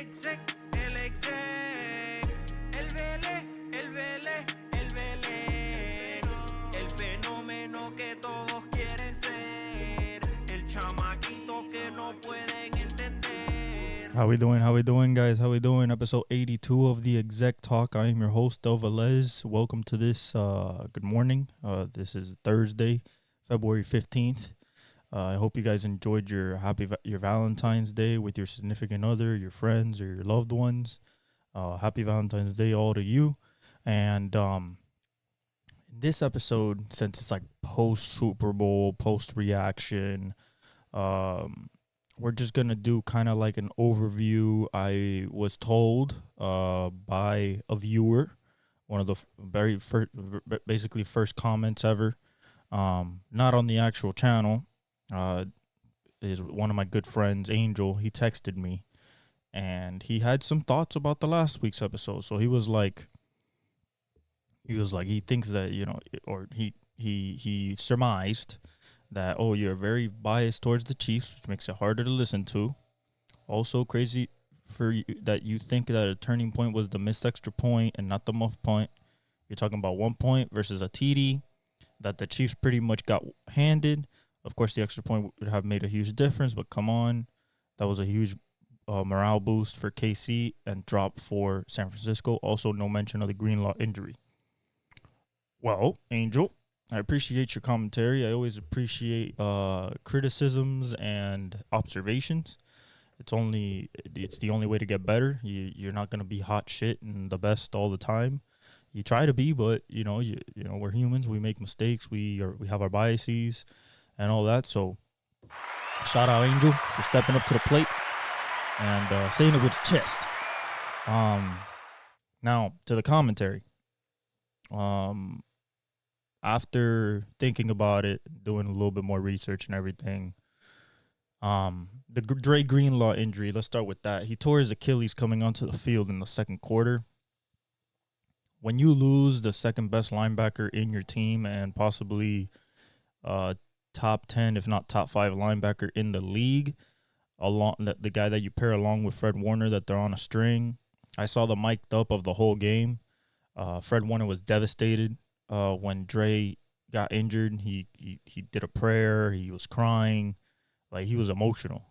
El Vele, el Vele, el Vele. El fenómeno que todos quieren ser. El chamaquito que no pueden entender. How we doing, guys? How we doing? Episode 82 of the Exec Talk. I am your host, Del Velez. Welcome to this. Good morning. This is Thursday, February 15th. I hope you guys enjoyed your Valentine's Day with your significant other, your friends, or your loved ones. Happy Valentine's Day all to you. And in this episode, since it's like post Super Bowl, post reaction, we're just gonna do kind of like an overview. I was told by a viewer, one of the very first, basically first comments ever, not on the actual channel. Is one of my good friends, Angel. He texted me, and he had some thoughts about the last week's episode. So he was like, he thinks that, or he surmised that, oh, you're very biased towards the Chiefs, which makes it harder to listen to. Also crazy for you that you think that a turning point was the missed extra point and not the muff punt. You're talking about 1 point versus a TD that the Chiefs pretty much got handed. Of course, the extra point would have made a huge difference, but come on. That was a huge morale boost for KC and drop for San Francisco. Also, no mention of the Greenlaw injury. Well, Angel, I appreciate your commentary. I always appreciate criticisms and observations. It's the only way to get better. You're not gonna be hot shit and the best all the time. You try to be, but you know we're humans. We make mistakes. We have our biases and all that. So, shout out Angel for stepping up to the plate and saying it with his chest. Now to the commentary. After thinking about it, doing a little bit more research and everything, the Dre Greenlaw injury, let's start with that. He tore his Achilles coming onto the field in the second quarter. When you lose the second best linebacker in your team and possibly top 10, if not top 5 linebacker in the league, along the guy that you pair along with Fred Warner, that they're on a string. I saw the mic'd up of the whole game. Fred Warner was devastated. When Dre got injured, he did a prayer. He was crying, like he was emotional.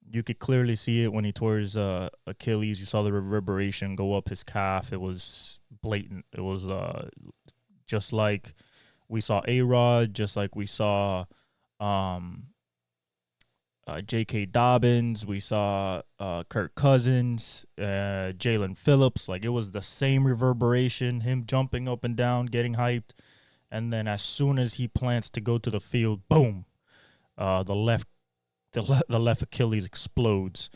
You could clearly see it when he tore his Achilles. You saw the reverberation go up his calf. It was blatant. It was just like we saw A-Rod, just like we saw J.K. Dobbins, we saw Kirk Cousins, Jalen Phillips. Like, it was the same reverberation, him jumping up and down, getting hyped. And then as soon as he plants to go to the field, boom, the left Achilles explodes.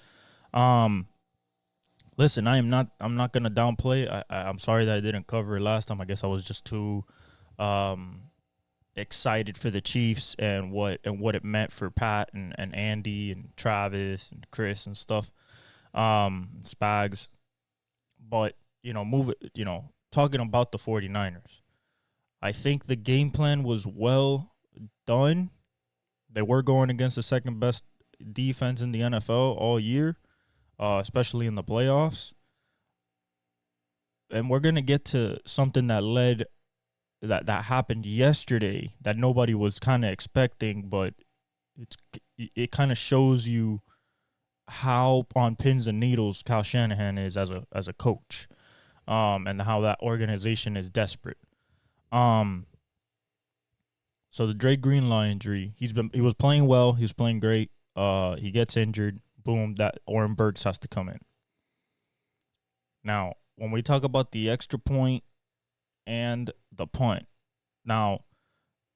Listen, I'm not gonna downplay. I'm sorry that I didn't cover it last time. I guess I was just too excited for the Chiefs and what it meant for Pat and Andy and Travis and Chris and stuff, Spags. But talking about the 49ers, I think the game plan was well done. They were going against the second best defense in the NFL all year, especially in the playoffs. And we're gonna get to something that happened yesterday that nobody was kind of expecting, but it kind of shows you how on pins and needles Kyle Shanahan is as a coach, and how that organization is desperate. So the Dre Greenlaw injury, he was playing well, he was playing great. He gets injured, boom, that Oren Burks has to come in. Now, when we talk about the extra point and the punt. Now,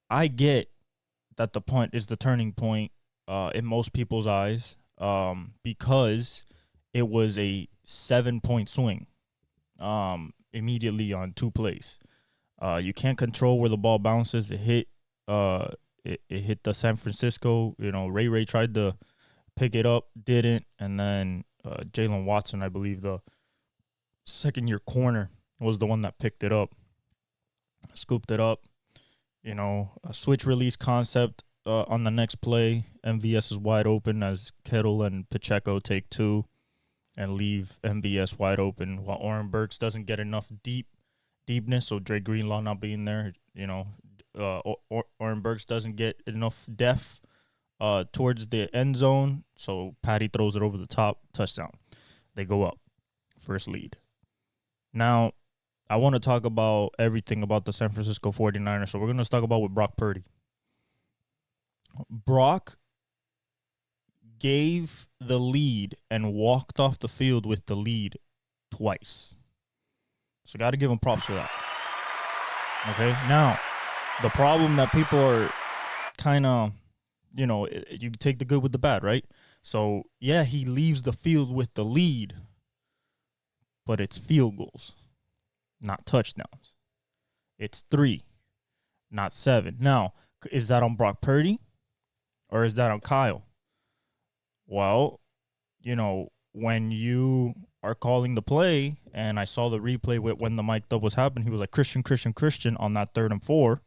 I get that the punt is the turning point in most people's eyes, because it was a 7-point swing immediately on 2 plays. You can't control where the ball bounces. It hit the San Francisco. Ray tried to pick it up, didn't, and then Jalen Watson, I believe the second-year corner, was the one that picked it up. Scooped it up, a switch release concept. on the next play, MVS is wide open as Kittle and Pacheco take two and leave MVS wide open, while Oren Burks doesn't get enough deepness. So Dre Greenlaw not being there, Oren Burks doesn't get enough depth towards the end zone. So Patty throws it over the top, touchdown. They go up, first lead. Now, I want to talk about everything about the San Francisco 49ers. So we're going to talk about with Brock Purdy. Brock gave the lead and walked off the field with the lead twice. So got to give him props for that. Okay, now, the problem that people are kind of, you take the good with the bad, right? So, yeah, he leaves the field with the lead, but it's field goals, not touchdowns. It's 3, not 7. Now, is that on Brock Purdy or is that on Kyle? Well, when you are calling the play, and I saw the replay when the mic'd up was happening, he was like, Christian on that 3rd and 4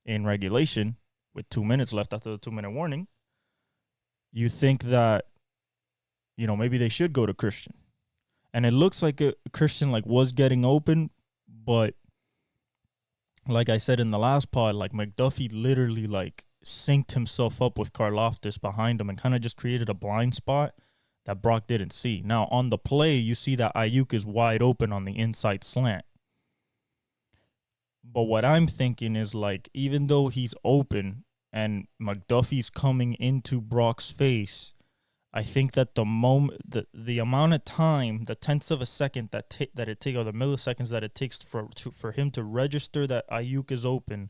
in regulation with 2 minutes left after the 2-minute warning. You think that, maybe they should go to Christian. And it looks like Christian was getting open, but like I said in the last pod, McDuffie literally synced himself up with Karlaftis behind him and kind of just created a blind spot that Brock didn't see. Now, on the play, you see that Ayuk is wide open on the inside slant. But what I'm thinking is, even though he's open and McDuffie's coming into Brock's face, I think that the amount of time, the tenths of a second that it takes, or the milliseconds that it takes for him to register that Ayuk is open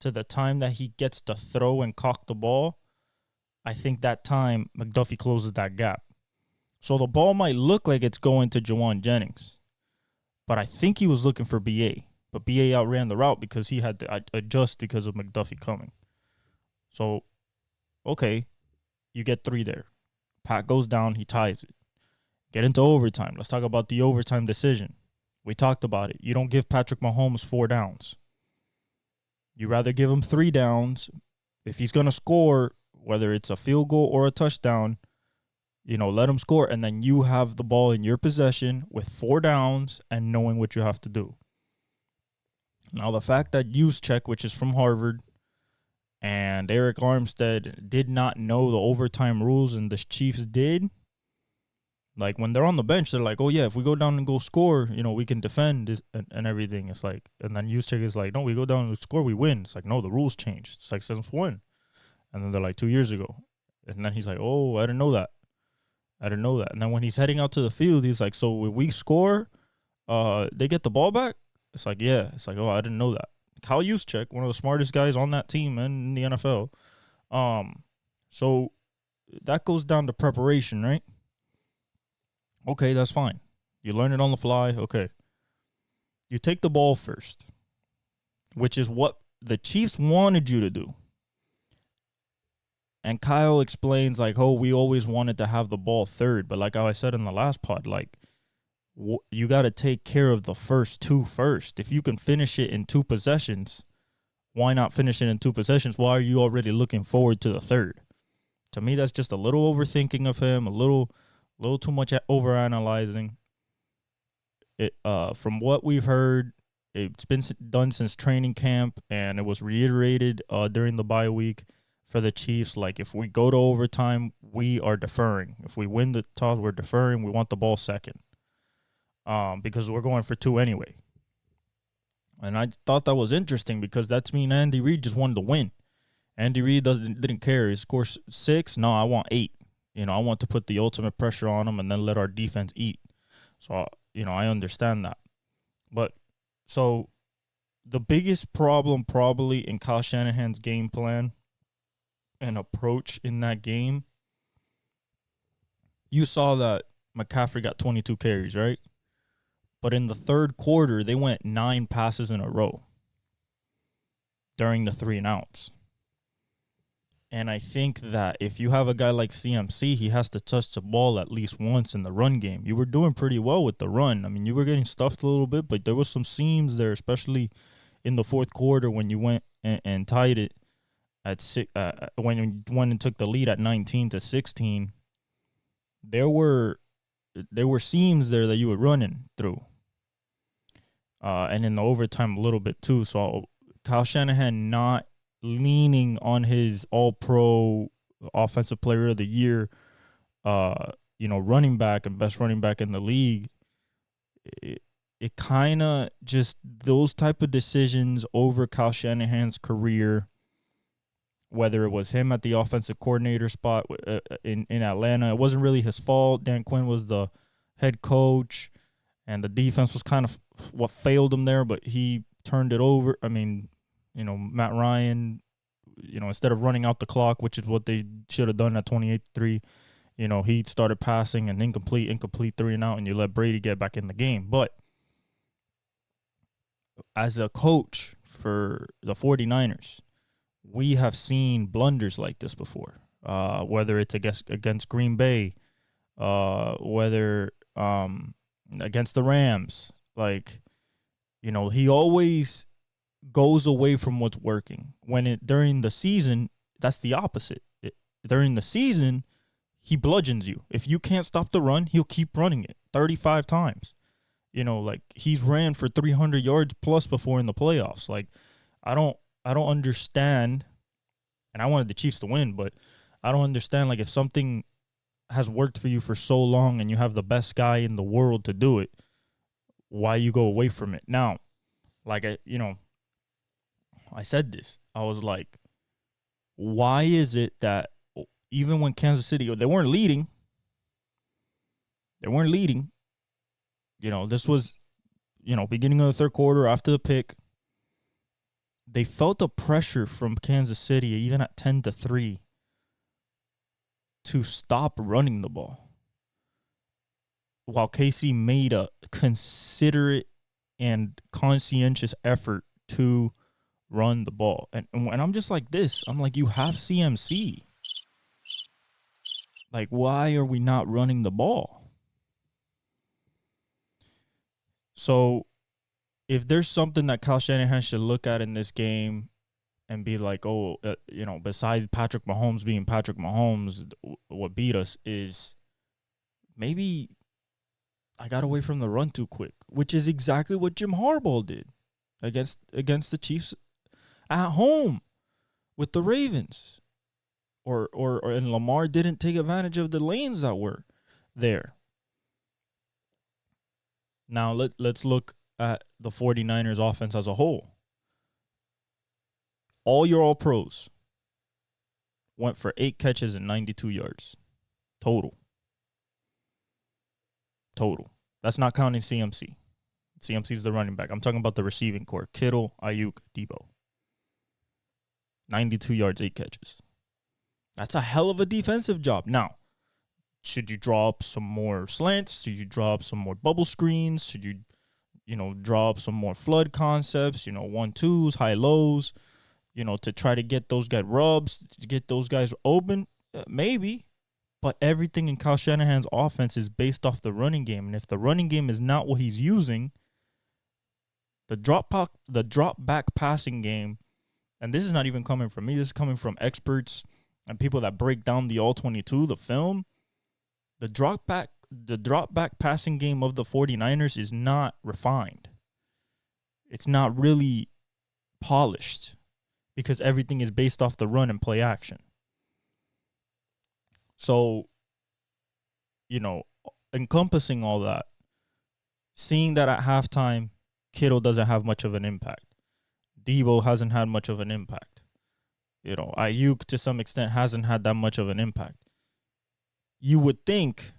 to the time that he gets to throw and cock the ball, I think that time McDuffie closes that gap. So the ball might look like it's going to Jawan Jennings, but I think he was looking for BA. But BA outran the route because he had to adjust because of McDuffie coming. So, okay, you get 3 there. Pat goes down, he ties it. Get into overtime. Let's talk about the overtime decision. We talked about it. You don't give Patrick Mahomes 4 downs. You rather give him 3 downs. If he's going to score, whether it's a field goal or a touchdown, let him score, and then you have the ball in your possession with 4 downs and knowing what you have to do. Now, the fact that Juszczyk, which is from Harvard, and Eric Armstead did not know the overtime rules and the Chiefs did, when they're on the bench, they're like, oh, yeah, if we go down and go score, we can defend and everything. It's and then Juszczyk is like, no, we go down and score, we win. It's no, the rules changed. It's since when? And then they're 2 years ago. And then he's like, oh, I didn't know that. And then when he's heading out to the field, he's like, so when we score, they get the ball back? It's yeah. It's oh, I didn't know that. Kyle Juszczyk, one of the smartest guys on that team and in the NFL. So that goes down to preparation, right? Okay, that's fine. You learn it on the fly. Okay. You take the ball first, which is what the Chiefs wanted you to do. And Kyle explains, oh, we always wanted to have the ball third. But like how I said in the last pod, you got to take care of the first 2 first. If you can finish it in 2 possessions, why not finish it in 2 possessions? Why are you already looking forward to the third? To me, that's just a little overthinking of him, a little too much overanalyzing. From what we've heard, it's been done since training camp, and it was reiterated during the bye week for the Chiefs. If we go to overtime, we are deferring. If we win the toss, we're deferring. We want the ball second. Because we're going for 2 anyway. And I thought that was interesting because that's mean Andy Reid just wanted to win. Andy Reid didn't care. He scores 6. No, I want 8. I want to put the ultimate pressure on him and then let our defense eat. So, I understand that. But, so, the biggest problem probably in Kyle Shanahan's game plan and approach in that game, you saw that McCaffrey got 22 carries, right? But in the 3rd quarter, they went 9 passes in a row during the 3 and outs. And I think that if you have a guy like CMC, he has to touch the ball at least once in the run game. You were doing pretty well with the run. I mean, you were getting stuffed a little bit, but there was some seams there, especially in the 4th quarter when you went and tied it when you went and took the lead at 19-16, there were seams there that you were running through, and in the overtime a little bit too. So Kyle Shanahan not leaning on his All-Pro Offensive Player of the Year, running back and best running back in the league. It kind of just those type of decisions over Kyle Shanahan's career, whether it was him at the offensive coordinator spot in Atlanta. It wasn't really his fault. Dan Quinn was the head coach, and the defense was kind of what failed him there, but he turned it over. I mean, Matt Ryan, instead of running out the clock, which is what they should have done at 28-3, he started passing an incomplete 3-and-out, and you let Brady get back in the game. But as a coach for the 49ers, we have seen blunders like this before, whether it's against Green Bay, whether against the Rams. He always goes away from what's working. During the season, that's the opposite. During the season, he bludgeons you. If you can't stop the run, he'll keep running it 35 times. He's ran for 300 yards plus before in the playoffs. I don't understand, and I wanted the Chiefs to win, but I don't understand, if something has worked for you for so long and you have the best guy in the world to do it, why you go away from it. Now, I said this. I was like, why is it that even when Kansas City, they weren't leading. This was, beginning of the third quarter after the pick. They felt the pressure from Kansas City, even at 10-3, to stop running the ball, while KC made a considerate and conscientious effort to run the ball. And when I'm just like this, I'm like, you have CMC. Why are we not running the ball? So if there's something that Kyle Shanahan should look at in this game and be like, besides Patrick Mahomes being Patrick Mahomes, what beat us is maybe I got away from the run too quick, which is exactly what Jim Harbaugh did against the Chiefs at home with the Ravens. And Lamar didn't take advantage of the lanes that were there. Now let's look at the 49ers offense as a whole. All your All-Pros went for 8 catches and 92 yards. Total. That's not counting CMC. CMC's the running back. I'm talking about the receiving core. Kittle, Ayuk, Debo. 92 yards, 8 catches. That's a hell of a defensive job. Now, should you draw up some more slants? Should you draw up some more bubble screens? Should you, draw up some more flood concepts, 1-2s, high-lows, to try to get those guys rubs, to get those guys open? Maybe. But everything in Kyle Shanahan's offense is based off the running game. And if the running game is not what he's using, the drop back passing game, and this is not even coming from me, this is coming from experts and people that break down the All-22, the film, the drop back passing game of the 49ers is not refined. It's not really polished because everything is based off the run and play action. So, encompassing all that, seeing that at halftime, Kittle doesn't have much of an impact. Debo hasn't had much of an impact. Ayuk to some extent hasn't had that much of an impact. You would think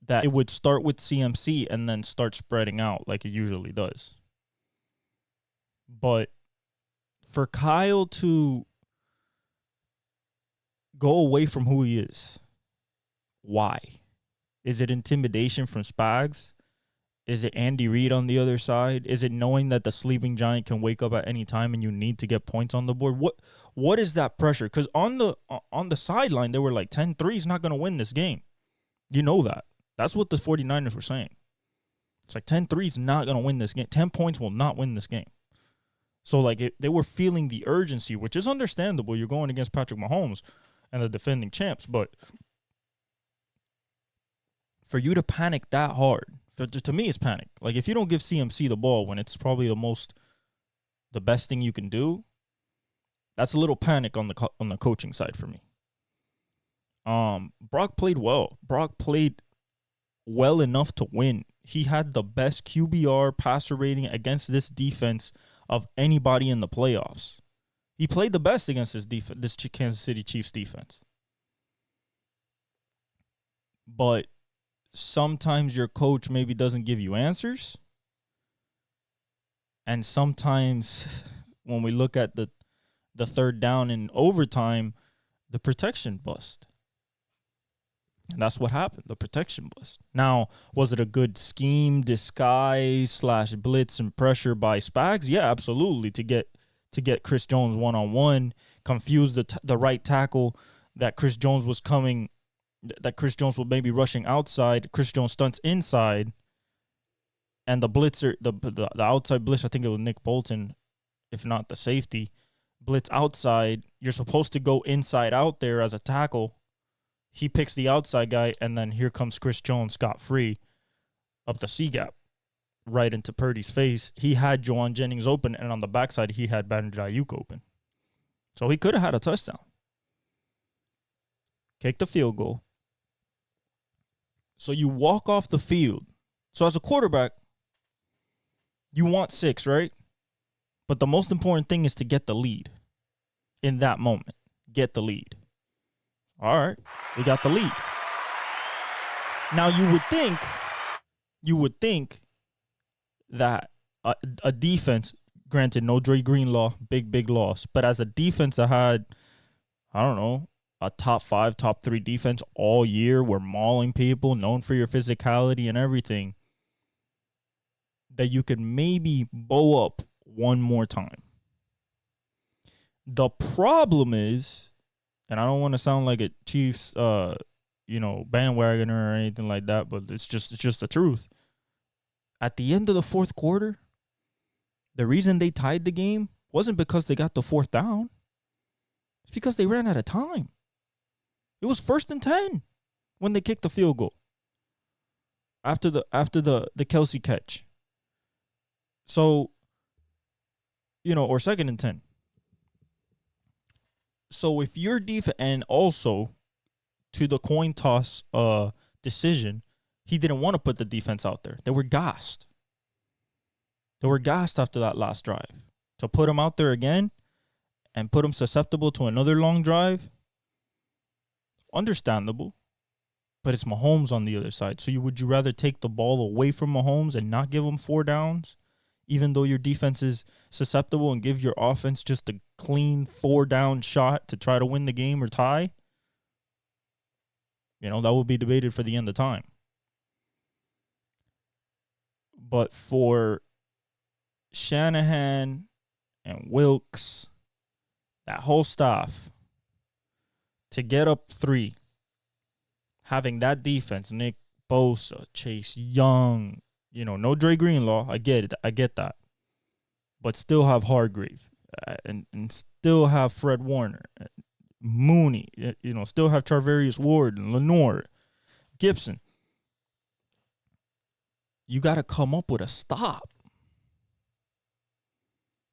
that it would start with CMC and then start spreading out like it usually does. But for Kyle to go away from who he is, why? Is it intimidation from Spags? Is it Andy Reid on the other side? Is it knowing that the sleeping giant can wake up at any time and you need to get points on the board? What is that pressure? Because on the sideline, they were like 10-3 is not going to win this game. You know that. That's what the 49ers were saying. It's like 10-3 is not going to win this game. 10 points will not win this game. So, like, they were feeling the urgency, which is understandable. You're going against Patrick Mahomes and the defending champs. But for you to panic that hard, to me, it's panic. Like, if you don't give CMC the ball when it's probably the best thing you can do, that's a little panic on the coaching side for me. Brock played well. Brock played well enough to win. He had the best QBR passer rating against this defense of anybody in the playoffs. He played the best against this Kansas City Chiefs defense. But sometimes your coach maybe doesn't give you answers. And sometimes when we look at the third down in overtime, the protection bust. And that's what happened, the protection bust. Now, was it a good scheme, disguise, / blitz and pressure by Spags? Yeah, absolutely, to get Chris Jones one-on-one, confuse the right tackle that Chris Jones was coming, that Chris Jones was maybe rushing outside, Chris Jones stunts inside, and the blitzer, the outside blitz, I think it was Nick Bolton, if not the safety, blitz outside. You're supposed to go inside out there as a tackle. He picks the outside guy, and then here comes Chris Jones scot-free up the C-gap right into Purdy's face. He had Juwan Jennings open, and on the backside, he had Brandon Ayuk open. So he could have had a touchdown. Kick the field goal. So you walk off the field. So as a quarterback, you want 6, right? But the most important thing is to get the lead in that moment. Get the lead. All right, we got the lead. Now you would think that a defense, granted, no Dre Greenlaw, big loss, but as a defense that had, I don't know, a top 5, top 3 defense all year, we're mauling people, known for your physicality and everything, that you could maybe bow up one more time. The problem is, and I don't want to sound like a Chiefs, bandwagoner or anything like that, but it's just the truth. At the end of the fourth quarter, the reason they tied the game wasn't because they got the 4th down. It's because they ran out of time. It was 1st and 10 when they kicked the field goal after the Kelsey catch. So, or 2nd and 10. So if your defense, and also to the coin toss decision, he didn't want to put the defense out there. They were gassed. They were gassed after that last drive. To put them out there again and put them susceptible to another long drive, understandable. But it's Mahomes on the other side. So would you rather take the ball away from Mahomes and not give him 4 downs, even though your defense is susceptible, and give your offense just a clean 4-down shot to try to win the game or tie? That will be debated for the end of time. But for Shanahan and Wilks, that whole staff, to get up 3, having that defense, Nick Bosa, Chase Young, no Dre Greenlaw, I get it, I get that. But still have Hargrave, and still have Fred Warner, Mooney, still have Charvarius Ward and Lenore, Gibson. You got to come up with a stop.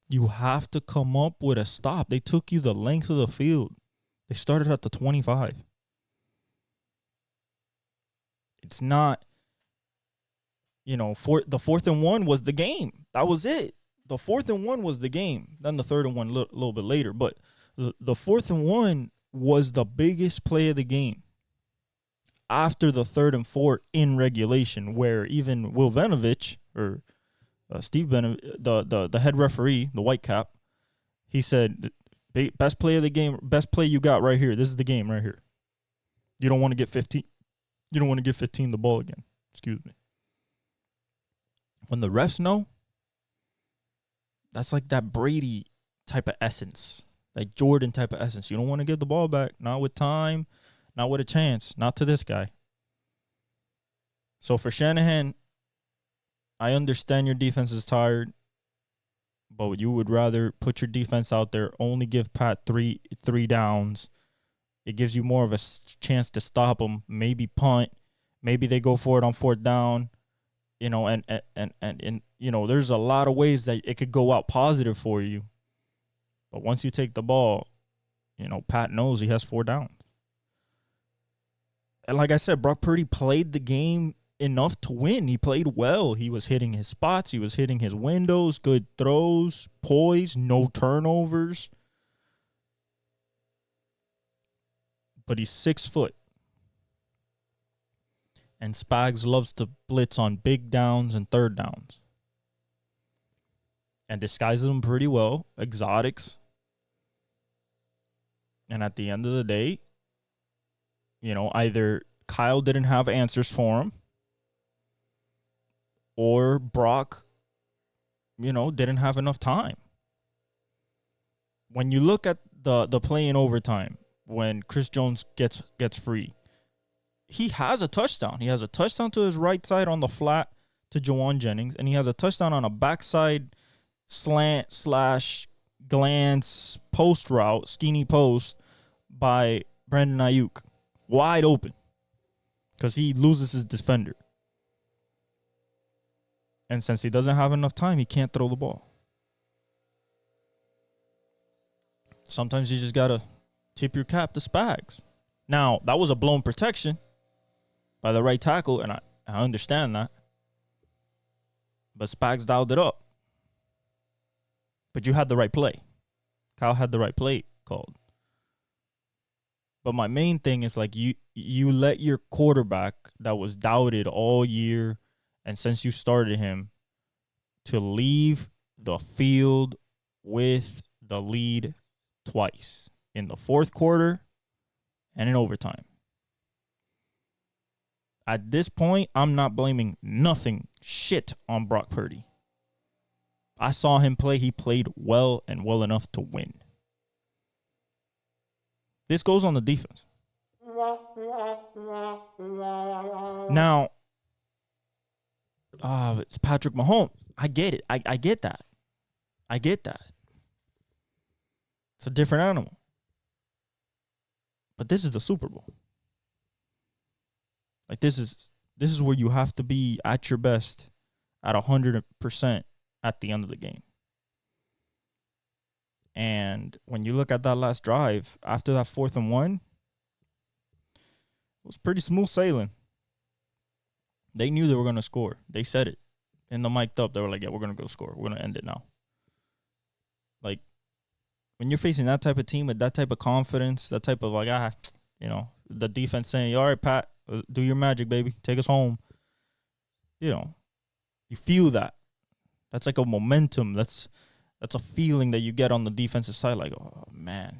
You have to come up with a stop. They took you the length of the field. They started at the 25. It's not, for the 4th and 1 was the game. That was it. The 4th and 1 was the game. Then the 3rd and 1 a little bit later. But the 4th and 1 was the biggest play of the game. After the 3rd and 4 in regulation, where even Will Venovich, or Steve Benovich, the head referee, the white cap, he said, best play of the game, best play you got right here. This is the game right here. You don't want to get 15. You don't want to give 15 the ball again. Excuse me. When the refs know, that's like that Brady type of essence, like Jordan type of essence. You don't want to give the ball back, not with time, not with a chance, not to this guy. So for Shanahan, I understand your defense is tired. but you would rather put your defense out there, only give Pat three downs. It gives you more of a chance to stop them, maybe punt, maybe they go for it on fourth down, you know, and you know, there's a lot of ways that it could go out positive for you. But once you take the ball, you know, Pat knows he has 4 downs. And like I said, Brock Purdy played the game enough to win. He played well. He was hitting his spots. He was hitting his windows, good throws, poise, no turnovers. But he's 6 foot. And Spags loves to blitz on big downs and third downs. And disguises them pretty well. Exotics. And at the end of the day, you know, either Kyle didn't have answers for him, or Brock, you know, didn't have enough time. When you look at the play in overtime, when Chris Jones gets free, he has a touchdown. He has a touchdown to his right side on the flat to Jawan Jennings, and he has a touchdown on a backside slant / glance post route, skinny post by Brandon Ayuk. Wide open because he loses his defender. And since he doesn't have enough time, he can't throw the ball. Sometimes you just got to tip your cap to Spags. Now, that was a blown protection by the right tackle, and I understand that. But Spags dialed it up. But you had the right play. Kyle had the right play called. But my main thing is, like, you let your quarterback that was doubted all year, and since you started him, to leave the field with the lead twice, in the fourth quarter and in overtime. At this point, I'm not blaming shit on Brock Purdy. I saw him play. He played well and well enough to win. This goes on the defense. Now, it's Patrick Mahomes. I get it. I get that. I get that. It's a different animal. But this is the Super Bowl. Like, this is where you have to be at your best at 100% at the end of the game. And when you look at that last drive, after that 4th and 1, it was pretty smooth sailing. They knew they were going to score. They said it. In the mic'd up, they were like, yeah, we're going to go score. We're going to end it now. Like, when you're facing that type of team with that type of confidence, that type of, like, you know, the defense saying, all right, Pat, do your magic, baby. Take us home. You know, you feel that. That's like a momentum. That's a feeling that you get on the defensive side. Like, oh, man.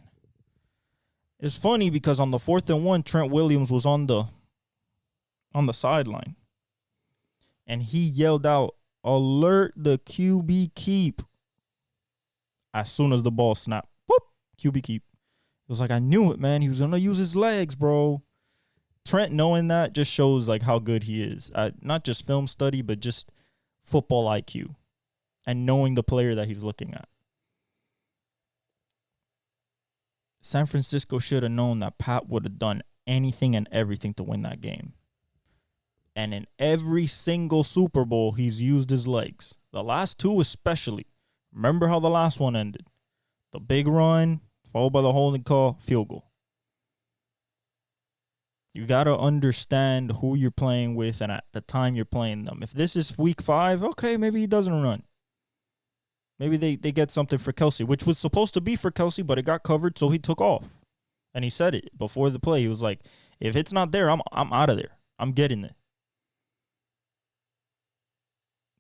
It's funny because on the 4th and 1, Trent Williams was on the sideline. And he yelled out, alert the QB keep. As soon as the ball snapped. Whoop, QB keep. It was like, I knew it, man. He was going to use his legs, bro. Trent knowing that just shows, like, how good he is. Not just film study, but just football IQ. And knowing the player that he's looking at. San Francisco should have known that Pat would have done anything and everything to win that game. And in every single Super Bowl, he's used his legs. The last 2 especially. Remember how the last one ended. The big run, followed by the holding call, field goal. You got to understand who you're playing with and at the time you're playing them. If this is week 5, okay, maybe he doesn't run. Maybe they get something for Kelsey, which was supposed to be for Kelsey, but it got covered, so he took off. And he said it before the play. He was like, if it's not there, I'm out of there. I'm getting it.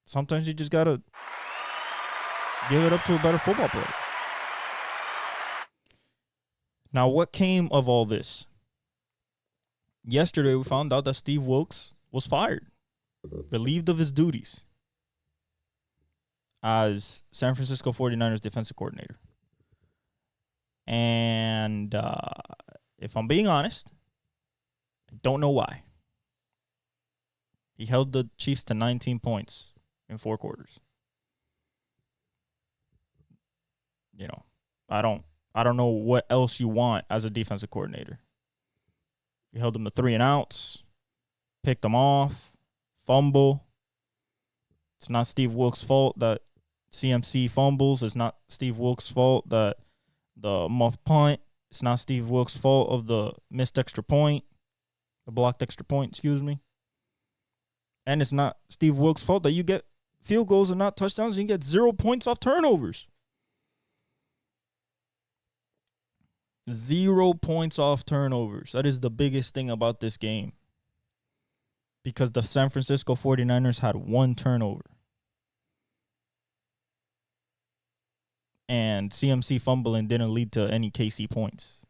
Sometimes you just got to give it up to a better football player. Now, what came of all this? Yesterday, we found out that Steve Wilks was fired, relieved of his duties as San Francisco 49ers defensive coordinator. And if I'm being honest, I don't know why. He held the Chiefs to 19 points in 4 quarters. You know, I don't know what else you want as a defensive coordinator. You held them to 3-and-outs, picked them off, fumble. It's not Steve Wilks' fault that CMC fumbles. It's not Steve Wilks' fault that the muff punt. It's not Steve Wilks' fault of the missed extra point, the blocked extra point, excuse me. And it's not Steve Wilks' fault that you get field goals and not touchdowns and you get 0 points off turnovers. 0 points off turnovers. That is the biggest thing about this game. Because the San Francisco 49ers had 1 turnover. And CMC fumbling didn't lead to any KC points.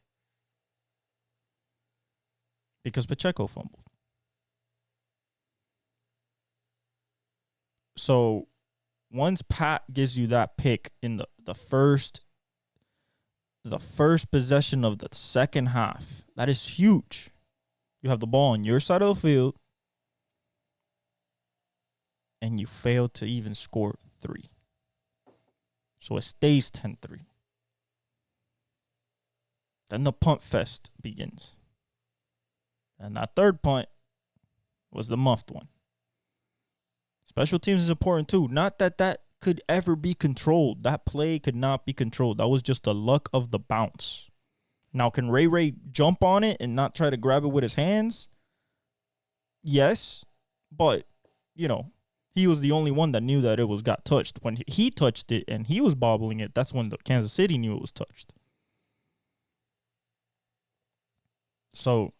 Because Pacheco fumbled. So once Pat gives you that pick in the first possession of the second half, that is huge. You have the ball on your side of the field, and you fail to even score 3. So it stays 10-3. Then the punt fest begins. And that third punt was the muffed one. Special teams is important too. Not that could ever be controlled. That play could not be controlled. That was just the luck of the bounce. Now, can Ray jump on it and not try to grab it with his hands? Yes. But, you know, he was the only one that knew that it got touched. When he touched it and he was bobbling it, that's when the Kansas City knew it was touched. So,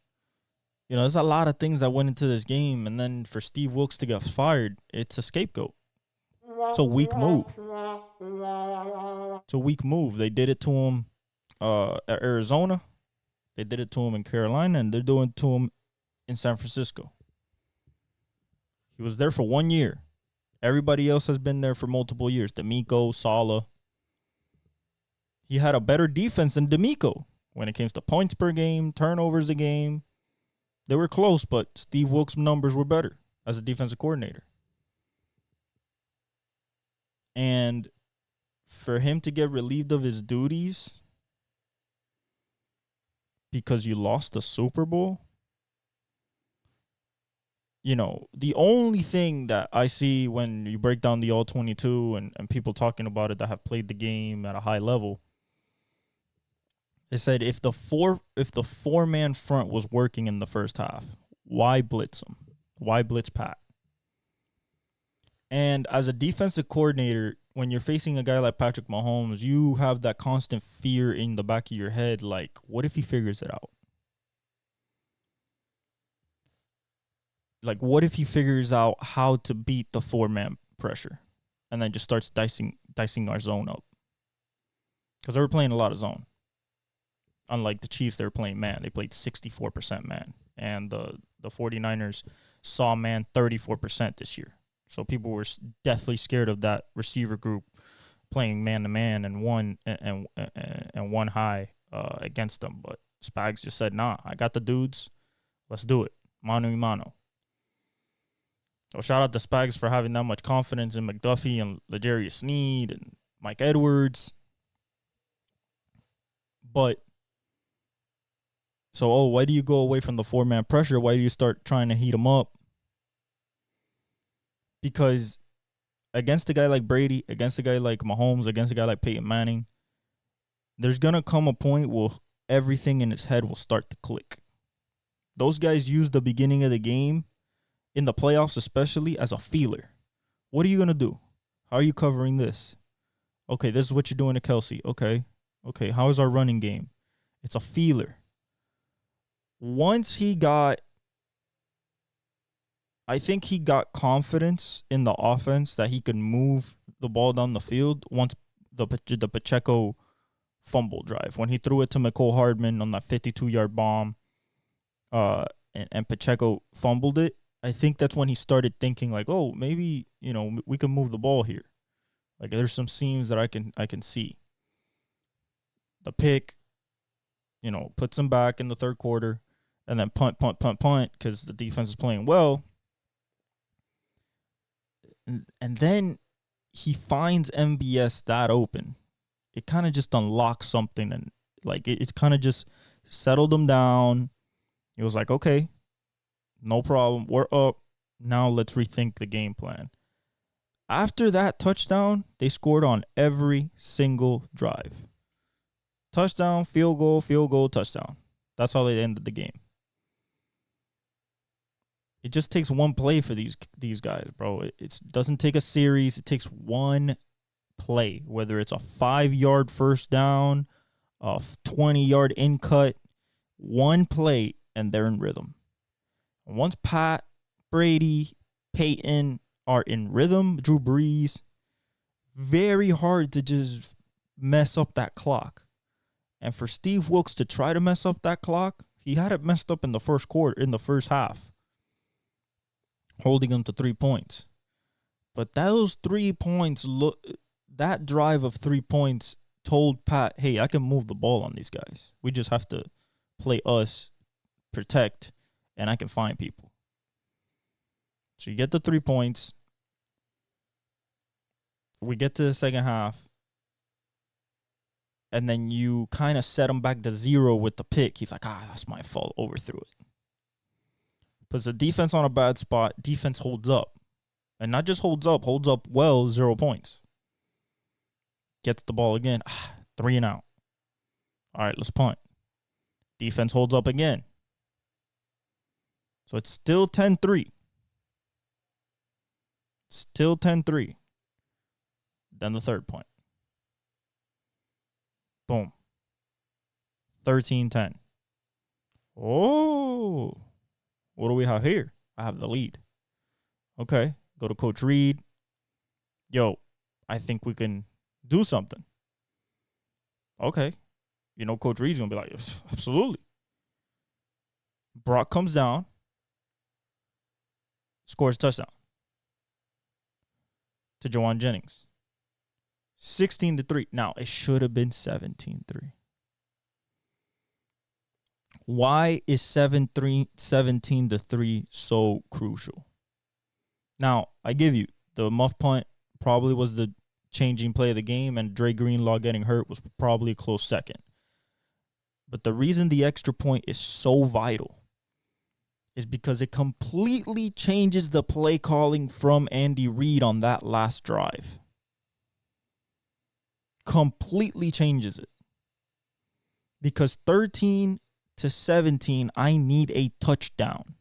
you know, there's a lot of things that went into this game. And then for Steve Wilks to get fired, it's a scapegoat. It's a weak move. They did it to him at Arizona. They did it to him in Carolina. And they're doing it to him in San Francisco. He was there for 1 year. Everybody else has been there for multiple years. D'Amico, Saleh. He had a better defense than D'Amico when it came to points per game, turnovers a game. They were close, but Steve Wilks' numbers were better as a defensive coordinator. And for him to get relieved of his duties because you lost the Super Bowl, you know, the only thing that I see when you break down the All-22 and people talking about it that have played the game at a high level, it said if the four-man front was working in the first half, why blitz him? Why blitz Pat? And as a defensive coordinator, when you're facing a guy like Patrick Mahomes, you have that constant fear in the back of your head, like, what if he figures it out? Like, what if he figures out how to beat the four-man pressure and then just starts dicing our zone up? Because they were playing a lot of zone. Unlike the Chiefs, they were playing man. They played 64% man. And the 49ers saw man 34% this year. So people were deathly scared of that receiver group playing man-to-man and one high against them. But Spags just said, nah, I got the dudes. Let's do it. Mano y mano. So shout out to Spags for having that much confidence in McDuffie and L'Jarius Sneed and Mike Edwards. But, so, why do you go away from the four-man pressure? Why do you start trying to heat them up? Because against a guy like Brady, against a guy like Mahomes, against a guy like Peyton Manning, there's going to come a point where everything in his head will start to click. Those guys use the beginning of the game, in the playoffs especially, as a feeler. What are you going to do? How are you covering this? Okay, this is what you're doing to Kelsey. Okay, how is our running game? It's a feeler. Once I think he got confidence in the offense that he could move the ball down the field once the Pacheco fumble drive. When he threw it to Mecole Hardman on that 52-yard bomb and Pacheco fumbled it, I think that's when he started thinking like, oh, maybe, you know, we can move the ball here. Like there's some seams that I can see. The pick, you know, puts him back in the third quarter and then punt because the defense is playing well. And then he finds MBS that open it kind of just unlocked something, and like it kind of just settled them down. It was like, okay, no problem. We're up. Now let's rethink the game plan. After that touchdown, they scored on every single drive. Touchdown, field goal, touchdown. That's how they ended the game. It just takes one play for these guys, bro. It doesn't take a series. It takes one play, whether it's a 5-yard first down, a 20-yard in cut, one play, and they're in rhythm. And once Pat, Brady, Peyton are in rhythm, Drew Brees, very hard to just mess up that clock. And for Steve Wilks to try to mess up that clock, he had it messed up in the first quarter, in the first half, holding them to 3 points. But those 3 points, that drive of 3 points told Pat, hey, I can move the ball on these guys. We just have to play us, protect, and I can find people. So you get the 3 points. We get to the second half. And then you kind of set him back to 0 with the pick. He's like, that's my fault. Overthrew it. Puts the defense on a bad spot. Defense holds up. And not just holds up well, 0 points. Gets the ball again. 3 and out. All right, let's punt. Defense holds up again. So it's still 10-3. Still 10-3. Then the third point. Boom. 13-10. Oh. What do we have here? I have the lead. Okay. Go to Coach Reed. Yo, I think we can do something. Okay. You know, Coach Reed's going to be like, absolutely. Brock comes down. Scores a touchdown. To Jawan Jennings. 16-3. Now, it should have been 17-3. Why is 17-3 so crucial? Now, I give you, the muff punt probably was the changing play of the game, and Dre Greenlaw getting hurt was probably a close second. But the reason the extra point is so vital is because it completely changes the play calling from Andy Reid on that last drive. Completely changes it. Because 13-17, I need a touchdown.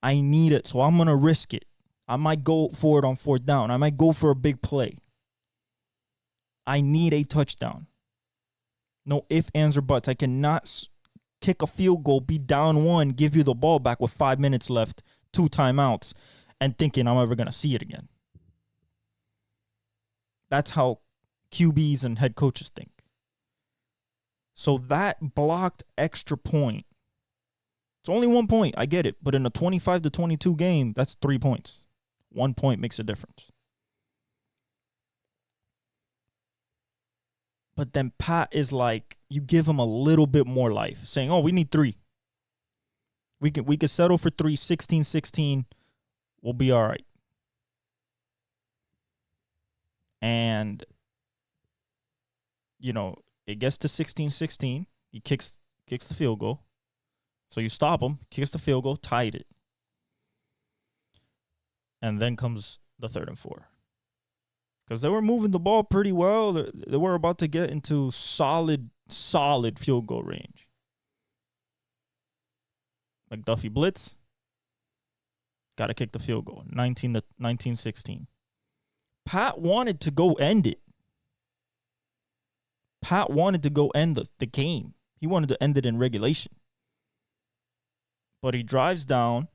I need it, so I'm going to risk it. I might go for it on fourth down. I might go for a big play. I need a touchdown. No ifs, ands, or buts. I cannot kick a field goal, be down 1, give you the ball back with 5 minutes left, 2 timeouts, and thinking I'm ever going to see it again. That's how QBs and head coaches think. So that blocked extra point, it's only 1 point, I get it. But in a 25-22 game, that's 3 points. 1 point makes a difference. But then Pat is like, you give him a little bit more life, saying, we need 3. We can settle for 3, 16-16. We'll be all right. And, you know, it gets to 16-16. He kicks the field goal. So you stop him, kicks the field goal, tied it. And then comes the 3rd and 4. Because they were moving the ball pretty well. They were about to get into solid field goal range. McDuffie blitz. Got to kick the field goal. 19-16. Pat wanted to go end it. Pat wanted to go end the game. He wanted to end it in regulation. But he drives down,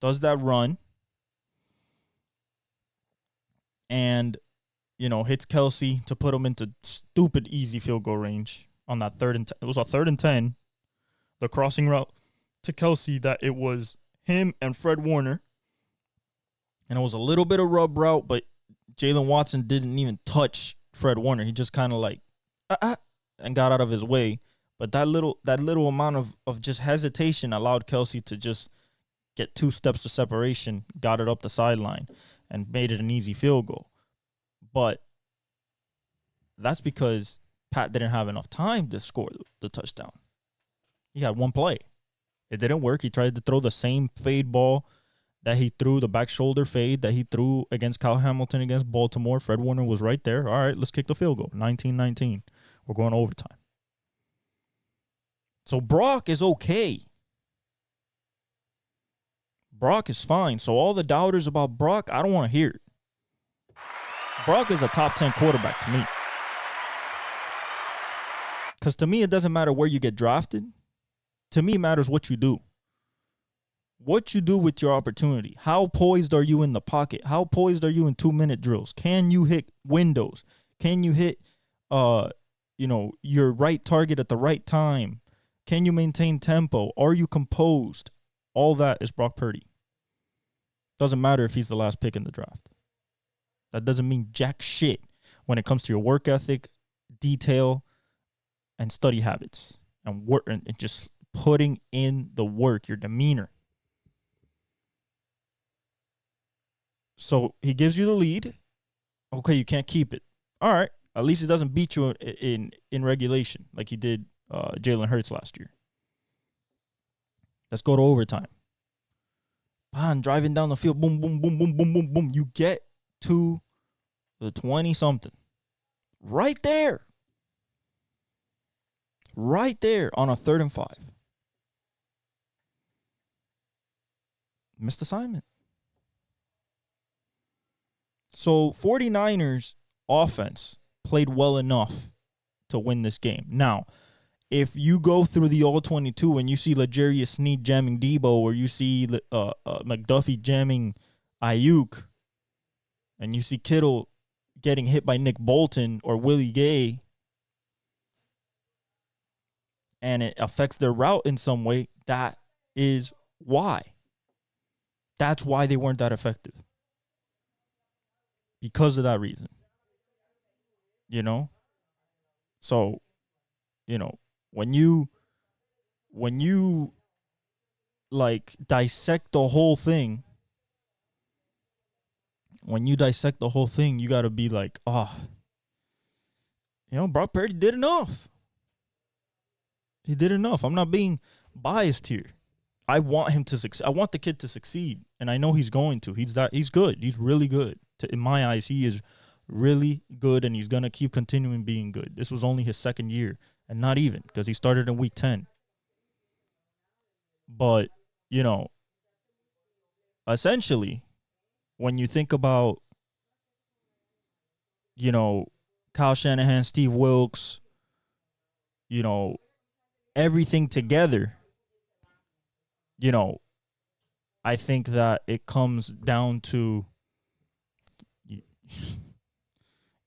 does that run, and, you know, hits Kelsey to put him into stupid easy field goal range on that 3rd and 10. It was a 3rd and 10. The crossing route to Kelsey that it was him and Fred Warner. And it was a little bit of rub route, but Jalen Watson didn't even touch Fred Warner. He just kind of like, and got out of his way. But that little amount of just hesitation allowed Kelsey to just get 2 steps of separation, got it up the sideline, and made it an easy field goal. But that's because Pat didn't have enough time to score the touchdown. He had one play. It didn't work. He tried to throw the same fade ball that he threw, the back shoulder fade that he threw against Kyle Hamilton against Baltimore. Fred Warner was right there. All right, let's kick the field goal. 19-19. We're going to overtime. So Brock is okay. Brock is fine. So all the doubters about Brock, I don't want to hear it. Brock is a top 10 quarterback to me. Because to me, it doesn't matter where you get drafted. To me, it matters what you do. What you do with your opportunity. How poised are you in the pocket? How poised are you in 2-minute drills? Can you hit windows? Can you hit, your right target at the right time? Can you maintain tempo? Are you composed? All that is Brock Purdy. Doesn't matter if he's the last pick in the draft. That doesn't mean jack shit when it comes to your work ethic, detail, and study habits, and work, and just putting in the work, your demeanor. So he gives you the lead. Okay, you can't keep it. All right, at least he doesn't beat you in regulation like he did Jalen Hurts last year. Let's go to overtime. Bam, driving down the field, boom, boom, boom, boom, boom, boom, boom. You get to the 20-something. Right there. Right there on a 3rd and 5. Missed assignment. So 49ers offense played well enough to win this game. Now, if you go through the All-22 and you see L'Jarius Sneed jamming Debo, or you see McDuffie jamming Ayuk, and you see Kittle getting hit by Nick Bolton or Willie Gay, and it affects their route in some way, that is why. That's why they weren't that effective. Because of that reason. So, when you dissect the whole thing, you got to be like, Brock Purdy did enough. He did enough. I'm not being biased here. I want him to succeed. I want the kid to succeed, and I know he's going to. He's good. He's really good. In my eyes, he is really good, and he's going to keep continuing being good. This was only his 2nd year, and not even, because he started in week 10. But, essentially, when you think about, Kyle Shanahan, Steve Wilks, everything together, I think that it comes down to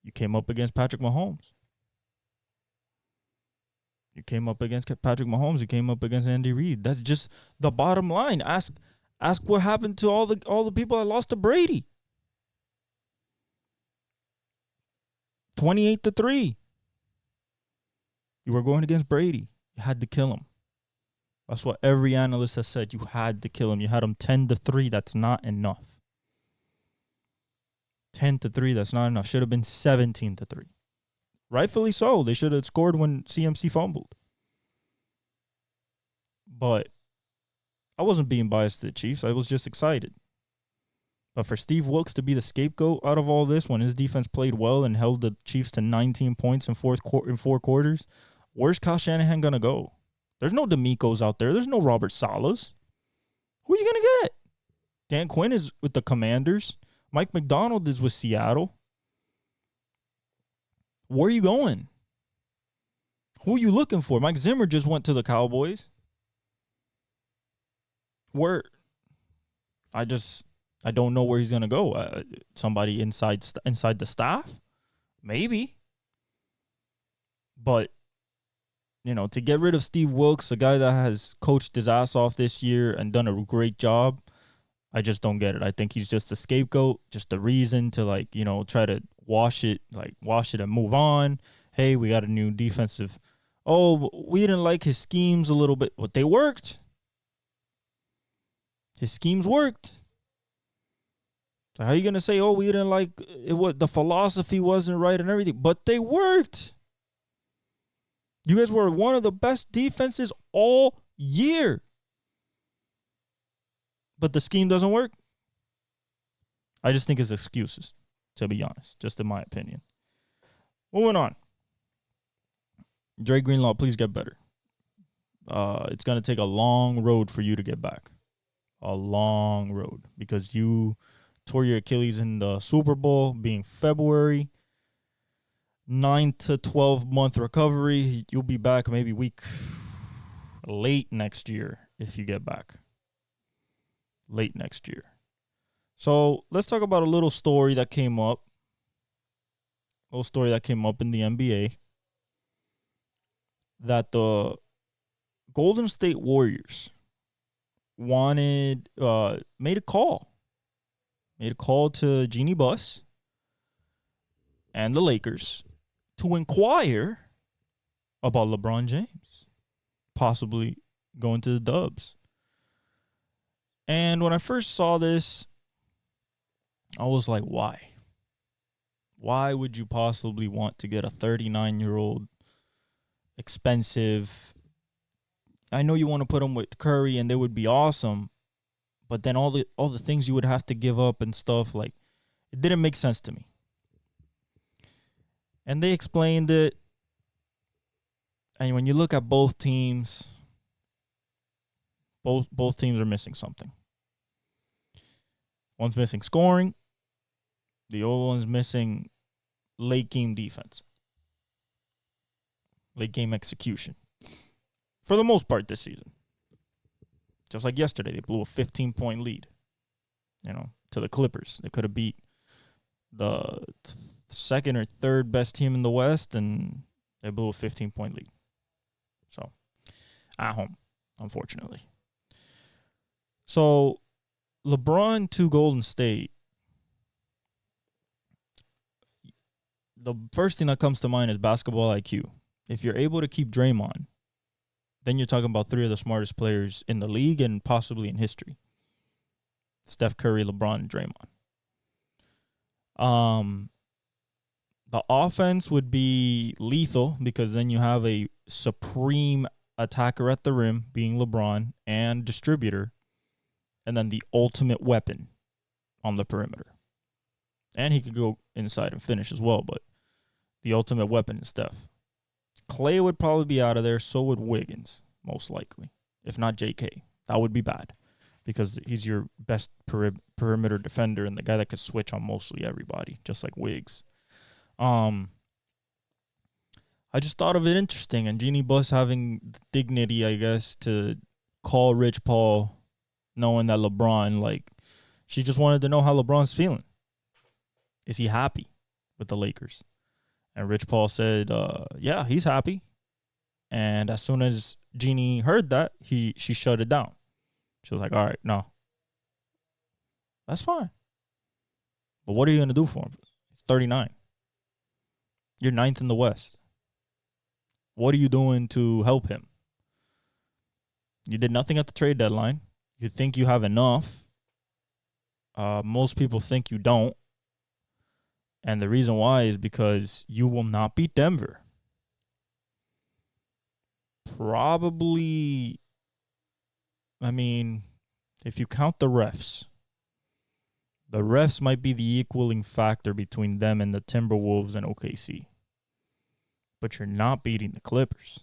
you came up against Patrick Mahomes. You came up against Patrick Mahomes. You came up against Andy Reid. That's just the bottom line. Ask what happened to all the people that lost to Brady. 28-3. You were going against Brady. You had to kill him. That's what every analyst has said. You had to kill him. You had him 10-3. That's not enough. 10-3. That's not enough. Should have been 17-3. Rightfully so. They should have scored when CMC fumbled. But I wasn't being biased to the Chiefs. I was just excited. But for Steve Wilks to be the scapegoat out of all this when his defense played well and held the Chiefs to 19 points in 4 quarters, where's Kyle Shanahan going to go? There's no D'Amicos out there. There's no Robert Salas. Who are you going to get? Dan Quinn is with the Commanders. Mike McDonald is with Seattle. Where are you going? Who are you looking for? Mike Zimmer just went to the Cowboys. I don't know where he's going to go. Somebody inside the staff? Maybe. But, to get rid of Steve Wilks, a guy that has coached his ass off this year and done a great job, I just don't get it. I think he's just a scapegoat, just a reason to, try to wash it and move on. Hey, we got a new defensive. Oh, we didn't like his schemes a little bit, but they worked. His schemes worked. So how are you going to say, oh, we didn't like it, what the philosophy wasn't right and everything? But they worked. You guys were one of the best defenses all year. But the scheme doesn't work. I just think it's excuses, to be honest, just in my opinion. Moving on. Dre Greenlaw, please get better. It's going to take a long road for you to get back. A long road. Because you tore your Achilles in the Super Bowl, being February. 9 to 12 month recovery. You'll be back maybe late next year if you get back. Late next year. So let's talk about a little story that came up. A little story that came up in the NBA. That the Golden State Warriors made a call. Made a call to Jeannie Buss and the Lakers to inquire about LeBron James possibly going to the Dubs. And when I first saw this, I was like, why? Why would you possibly want to get a 39-year-old expensive? I know you want to put him with Curry and they would be awesome, but then all the things you would have to give up and stuff, like, it didn't make sense to me. And they explained it. And when you look at both teams, both teams are missing something. One's missing scoring. The other one's missing late game defense. Late game execution. For the most part this season. Just like yesterday, they blew a 15-point lead, to the Clippers. They could have beat the second or third best team in the West, and they blew a 15-point lead. So, at home, unfortunately. So, LeBron to Golden State. The first thing that comes to mind is basketball IQ. If you're able to keep Draymond, then you're talking about three of the smartest players in the league and possibly in history. Steph Curry, LeBron, and Draymond. The offense would be lethal because then you have a supreme attacker at the rim, being LeBron, and distributor, and then the ultimate weapon on the perimeter. And he could go inside and finish as well, but the ultimate weapon is Steph. Clay would probably be out of there, so would Wiggins, most likely. If not JK. That would be bad because he's your best perimeter defender and the guy that could switch on mostly everybody, just like Wiggs. I just thought of it interesting, and Jeannie Buss having the dignity, I guess, to call Rich Paul, knowing that LeBron, she just wanted to know how LeBron's feeling. Is he happy with the Lakers? And Rich Paul said, yeah, he's happy. And as soon as Jeannie heard that, she shut it down. She was like, all right, no. That's fine. But what are you going to do for him? He's 39. You're ninth in the West. What are you doing to help him? You did nothing at the trade deadline. You think you have enough. Most people think you don't. And the reason why is because you will not beat Denver. Probably, if you count the refs might be the equaling factor between them and the Timberwolves and OKC. But you're not beating the Clippers.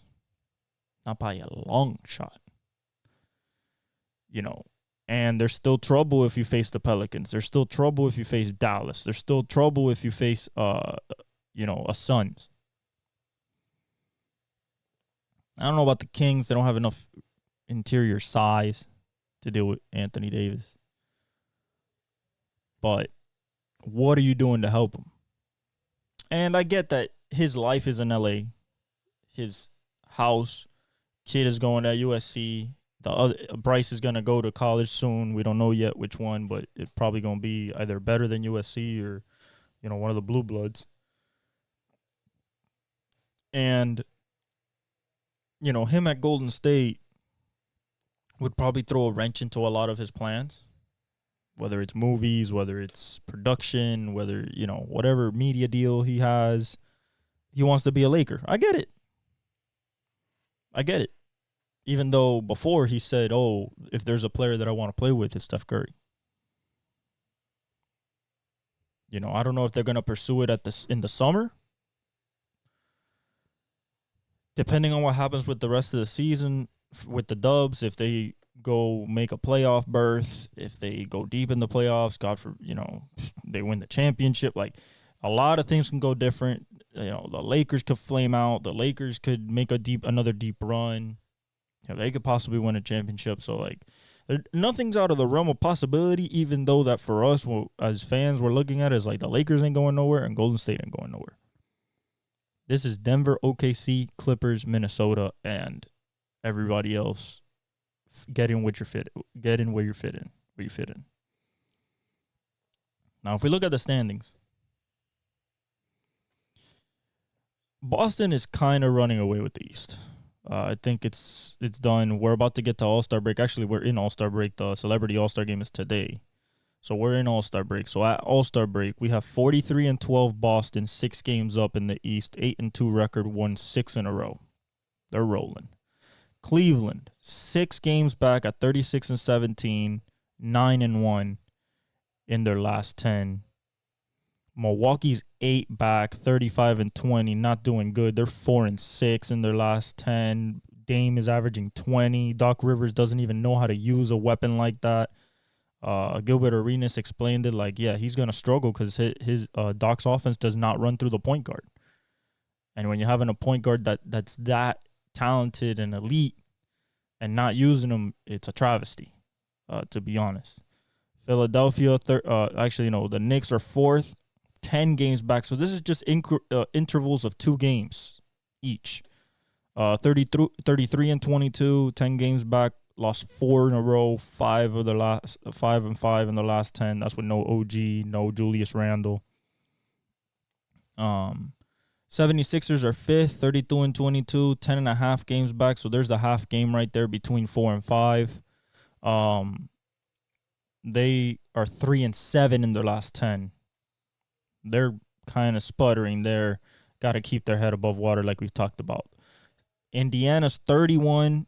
Not by a long shot. And there's still trouble if you face the Pelicans. There's still trouble if you face Dallas. There's still trouble if you face, a Suns. I don't know about the Kings. They don't have enough interior size to deal with Anthony Davis. But what are you doing to help him? And I get that his life is in LA. His house, kid is going to USC. The other Bryce is going to go to college soon. We don't know yet which one, but it's probably going to be either better than USC or, one of the Blue Bloods. And, him at Golden State would probably throw a wrench into a lot of his plans. whether it's movies, whether it's production, whether, whatever media deal he has, he wants to be a Laker. I get it. Even though before he said, oh, if there's a player that I want to play with, it's Steph Curry. I don't know if they're going to pursue it in the summer. Depending on what happens with the rest of the season, with the Dubs, if they go make a playoff berth, if they go deep in the playoffs, they win the championship. Like, a lot of things can go different. The Lakers could flame out. The Lakers could make another deep run. They could possibly win a championship. So, nothing's out of the realm of possibility, even though that for us, as fans, we're looking at it as like the Lakers ain't going nowhere and Golden State ain't going nowhere. This is Denver, OKC, Clippers, Minnesota, and everybody else. Get in where you fit in. Now, if we look at the standings, Boston is kind of running away with the East. I think it's done. We're about to get to All-Star break. Actually, we're in All-Star break. The Celebrity All-Star game is today. So we're in All-Star break. So at All-Star break, we have 43-12 Boston, 6 games up in the East, 8-2 record, won 6 in a row. They're rolling. Cleveland, 6 games back at 36-17, 9-1 in their last 10. Milwaukee's 8 back, 35-20, not doing good. They're 4-6 in their last 10. Dame is averaging 20. Doc Rivers doesn't even know how to use a weapon like that. Gilbert Arenas explained it he's going to struggle because his Doc's offense does not run through the point guard. And when you're having a point guard that's that talented and elite and not using them, it's a travesty, to be honest. Philadelphia, the Knicks are 4th, 10 games back. So this is just intervals of 2 games each. 33-22, 10 games back, lost 4 in a row, 5 of the last 5-5 in the last 10. That's with no OG, no Julius Randle. 76ers are 5th, 32-22, 10.5 games back. So there's the half game right there between 4 and 5. They are 3-7 in their last 10. They're kind of sputtering. They're got to keep their head above water like we've talked about. Indiana's 31-25.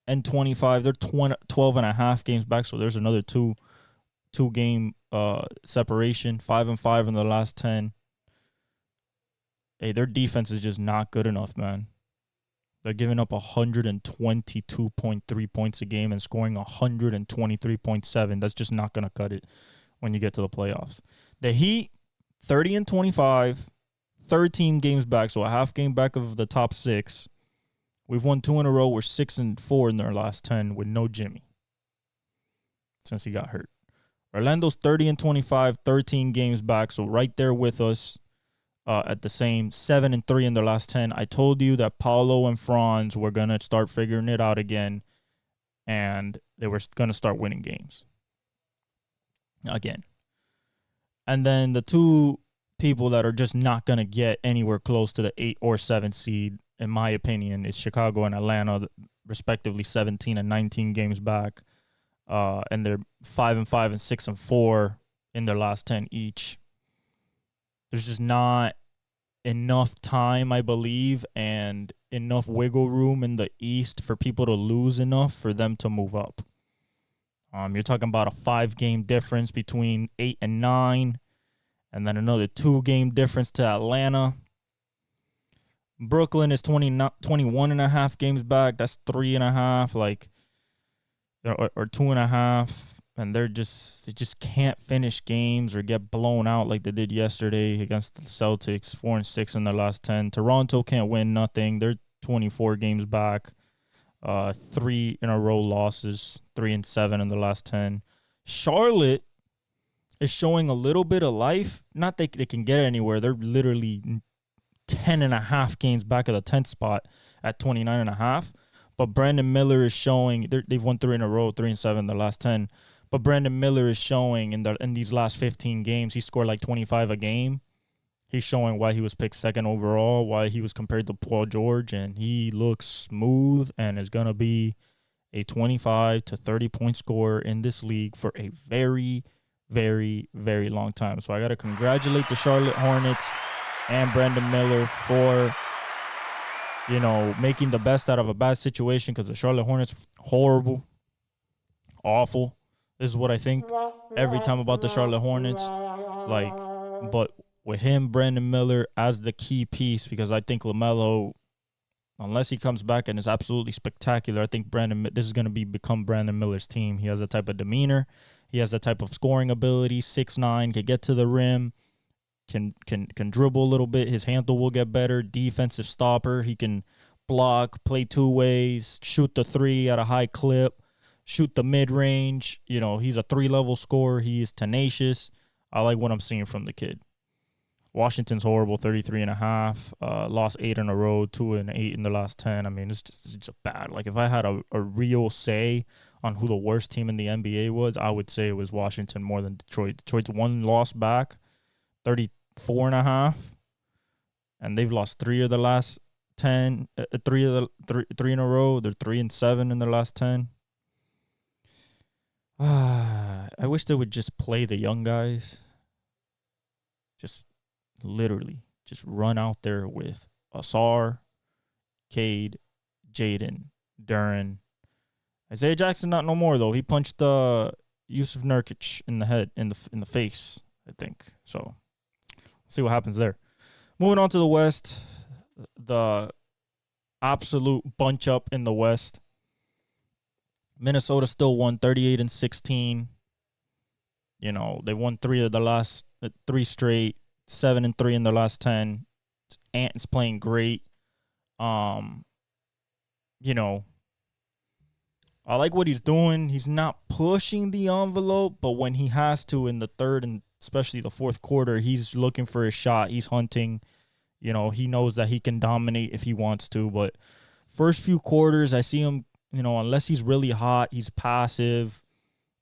They're 12.5 games back. So there's another two game separation. 5-5 in the last 10. Hey, their defense is just not good enough, man. They're giving up 122.3 points a game and scoring 123.7. That's just not going to cut it when you get to the playoffs. The Heat, 30-25, 13 games back, so a half game back of the top 6. We've won 2 in a row. We're 6-4 in their last 10 with no Jimmy since he got hurt. Orlando's 30-25, 13 games back, so right there with us. At the same 7-3 in their last 10. I told you that Paolo and Franz were going to start figuring it out again, and they were going to start winning games again. And then the 2 people that are just not going to get anywhere close to the 8 or 7 seed, in my opinion, is Chicago and Atlanta, respectively 17 and 19 games back. And they're 5-5 and 6-4 in their last 10 each. There's just not enough time, I believe, and enough wiggle room in the East for people to lose enough for them to move up. You're talking about a 5-game difference between 8 and 9, and then another 2-game difference to Atlanta. Brooklyn is 21.5 games back. That's 3.5, or 2.5. And they just can't finish games or get blown out like they did yesterday against the Celtics, 4-6 in their last 10. Toronto can't win nothing. They're 24 games back, 3 in a row losses, 3-7 in the last 10. Charlotte is showing a little bit of life. Not that they can get anywhere. They're literally 10.5 games back of the 10th spot at 29.5. But Brandon Miller is showing they've won 3 in a row, 3-7 in the last 10. But Brandon Miller is showing in these last 15 games, he scored 25 a game. He's showing why he was picked 2nd overall, why he was compared to Paul George, and he looks smooth and is going to be a 25 to 30 point scorer in this league for a very, very, very long time. So I got to congratulate the Charlotte Hornets and Brandon Miller for, making the best out of a bad situation, because the Charlotte Hornets, horrible, awful. This is what I think every time about the Charlotte Hornets. But with him, Brandon Miller, as the key piece, because I think LaMelo, unless he comes back and is absolutely spectacular, I think this is going to become Brandon Miller's team. He has that type of demeanor. He has that type of scoring ability. 6'9", can get to the rim, can dribble a little bit. His handle will get better. Defensive stopper. He can block, play two ways, shoot the three at a high clip, shoot the mid-range. He's a 3-level scorer. He is tenacious. I like what I'm seeing from the kid. Washington's horrible, 33.5. Lost 8 in a row, 2-8 in the last 10. I mean, it's just bad. Like, if I had a real say on who the worst team in the NBA was, I would say it was Washington more than Detroit. Detroit's one loss back, 34.5, and they've lost 3 of the last 10. Three in a row. They're 3-7 in their last 10. I wish they would just play the young guys. Literally just run out there with Asar, Cade, Jaden, Duran. Isaiah Jackson not no more though. He punched Yusuf Nurkic in the head, in the face, I think. So see what happens there. Moving on to the West, the absolute bunch up in the West. Minnesota still won 38-16. They won 3 of the last 3 straight. 7-3 in their last 10. Ant's playing great. I like what he's doing. He's not pushing the envelope, but when he has to in the third and especially the fourth quarter, he's looking for his shot. He's hunting. He knows that he can dominate if he wants to. But first few quarters, I see him, unless he's really hot, he's passive,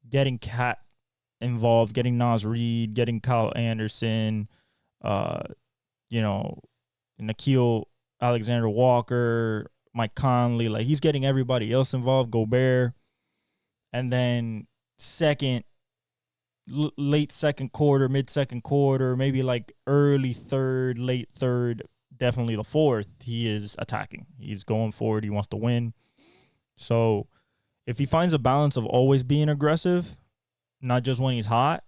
getting Cat involved, getting Naz Reid, getting Kyle Anderson, Nickeil Alexander-Walker, Mike Conley. Like, he's getting everybody else involved, Gobert. And then late second quarter, mid-second quarter, maybe like early third, late third, definitely the fourth, he is attacking. He's going forward. He wants to win. So if he finds a balance of always being aggressive, not just when he's hot,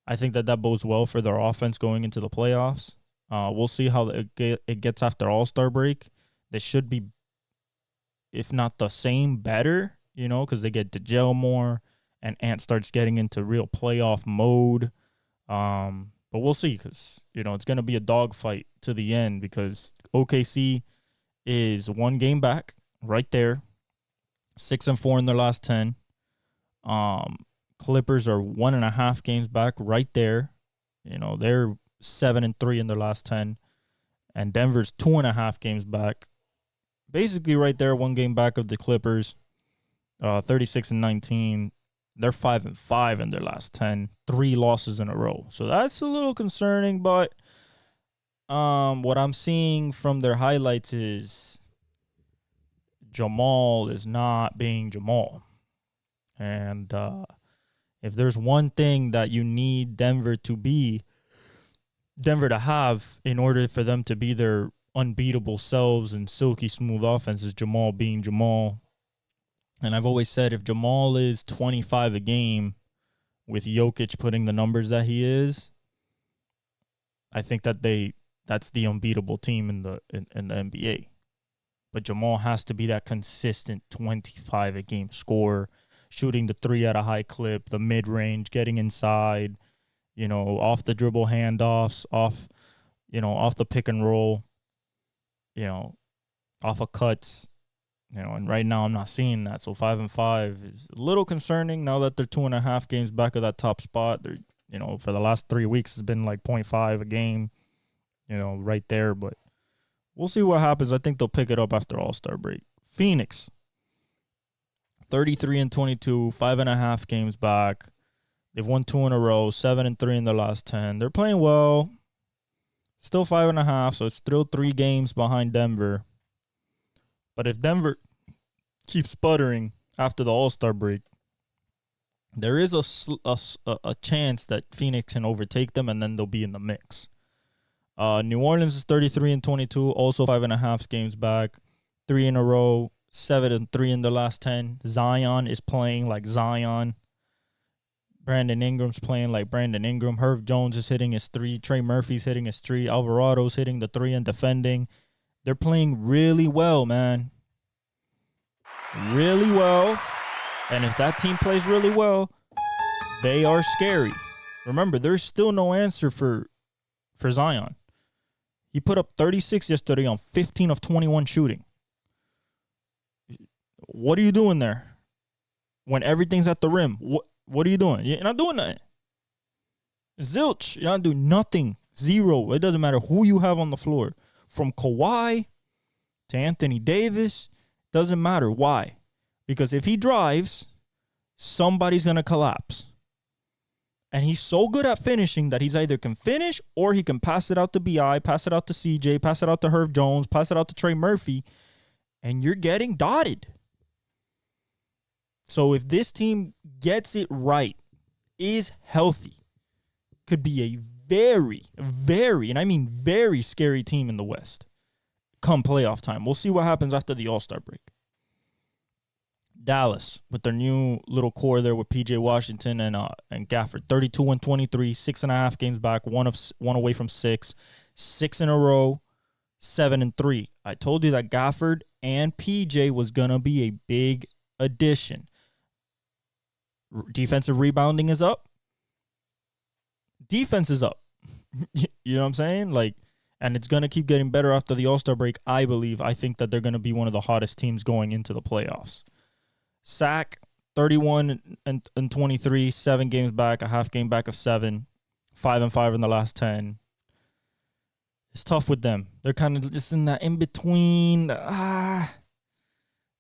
I think that bodes well for their offense going into the playoffs. We'll see how it gets after All-Star break. They should be, if not the same, better, because they get to gel more and Ant starts getting into real playoff mode. But we'll see, because, it's going to be a dogfight to the end, because OKC is 1 game back right there, 6-4 in their last 10. Clippers are 1.5 games back right there. They're 7-3 in their last 10. And Denver's 2.5 games back. Basically right there, 1 game back of the Clippers. 36-19. They're 5-5 in their last 10. 3 losses in a row. So that's a little concerning, but what I'm seeing from their highlights is Jamal is not being Jamal. And if there's one thing that you need Denver to have in order for them to be their unbeatable selves and silky smooth offense, is Jamal being Jamal. And I've always said, if Jamal is 25 a game with Jokic putting the numbers that he is, I think that's the unbeatable team in the NBA. But Jamal has to be that consistent 25 a game scorer, shooting the 3 at a high clip, the mid-range, getting inside, off the dribble handoffs, off the pick and roll, off of cuts, and right now I'm not seeing that. So 5-5 is a little concerning now that they're 2.5 games back of that top spot. They're, for the last 3 weeks, it's been like 0.5 a game, right there. But we'll see what happens. I think they'll pick it up after All-Star break. Phoenix, 33-22, 5.5 games back. They've won 2 in a row, 7-3 in their last 10. They're playing well. Still 5.5, so it's still 3 games behind Denver. But if Denver keeps sputtering after the All-Star break, There is a chance that Phoenix can overtake them, and then they'll be in the mix. New Orleans is 33-22, also 5.5 games back, 3 in a row, 7-3 in the last 10. Zion is playing like Zion. Brandon Ingram's playing like Brandon Ingram. Herb Jones is hitting his 3. Trey Murphy's hitting his 3. Alvarado's hitting the 3 and defending. They're playing really well, man. Really well. And if that team plays really well, they are scary. Remember, there's still no answer for Zion. He put up 36 yesterday on 15 of 21 shooting. What are you doing there? When everything's at the rim, what are you doing? You're not doing nothing. Zilch, you're not doing nothing. Zero. It doesn't matter who you have on the floor. From Kawhi to Anthony Davis, doesn't matter. Why? Because if he drives, somebody's going to collapse. And he's so good at finishing that he's either can finish or he can pass it out to BI, pass it out to CJ, pass it out to Herb Jones, pass it out to Trey Murphy, and you're getting dotted. So if this team gets it right, is healthy, could be a very, very, and I mean very scary team in the West come playoff time. We'll see what happens after the All-Star break. Dallas with their new little core there with PJ Washington and Gafford, 32-23, 6.5 games back, one away from 6 in a row, 7-3. I told you that Gafford and PJ was gonna be a big addition. Defensive rebounding is up. Defense is up. You know what I'm saying? Like, and it's going to keep getting better after the All-Star break, I believe. I think that they're going to be one of the hottest teams going into the playoffs. Sac, 31-23, 7 games back, a half game back of 7, 5-5 in the last 10. It's tough with them. They're kind of just in that in-between,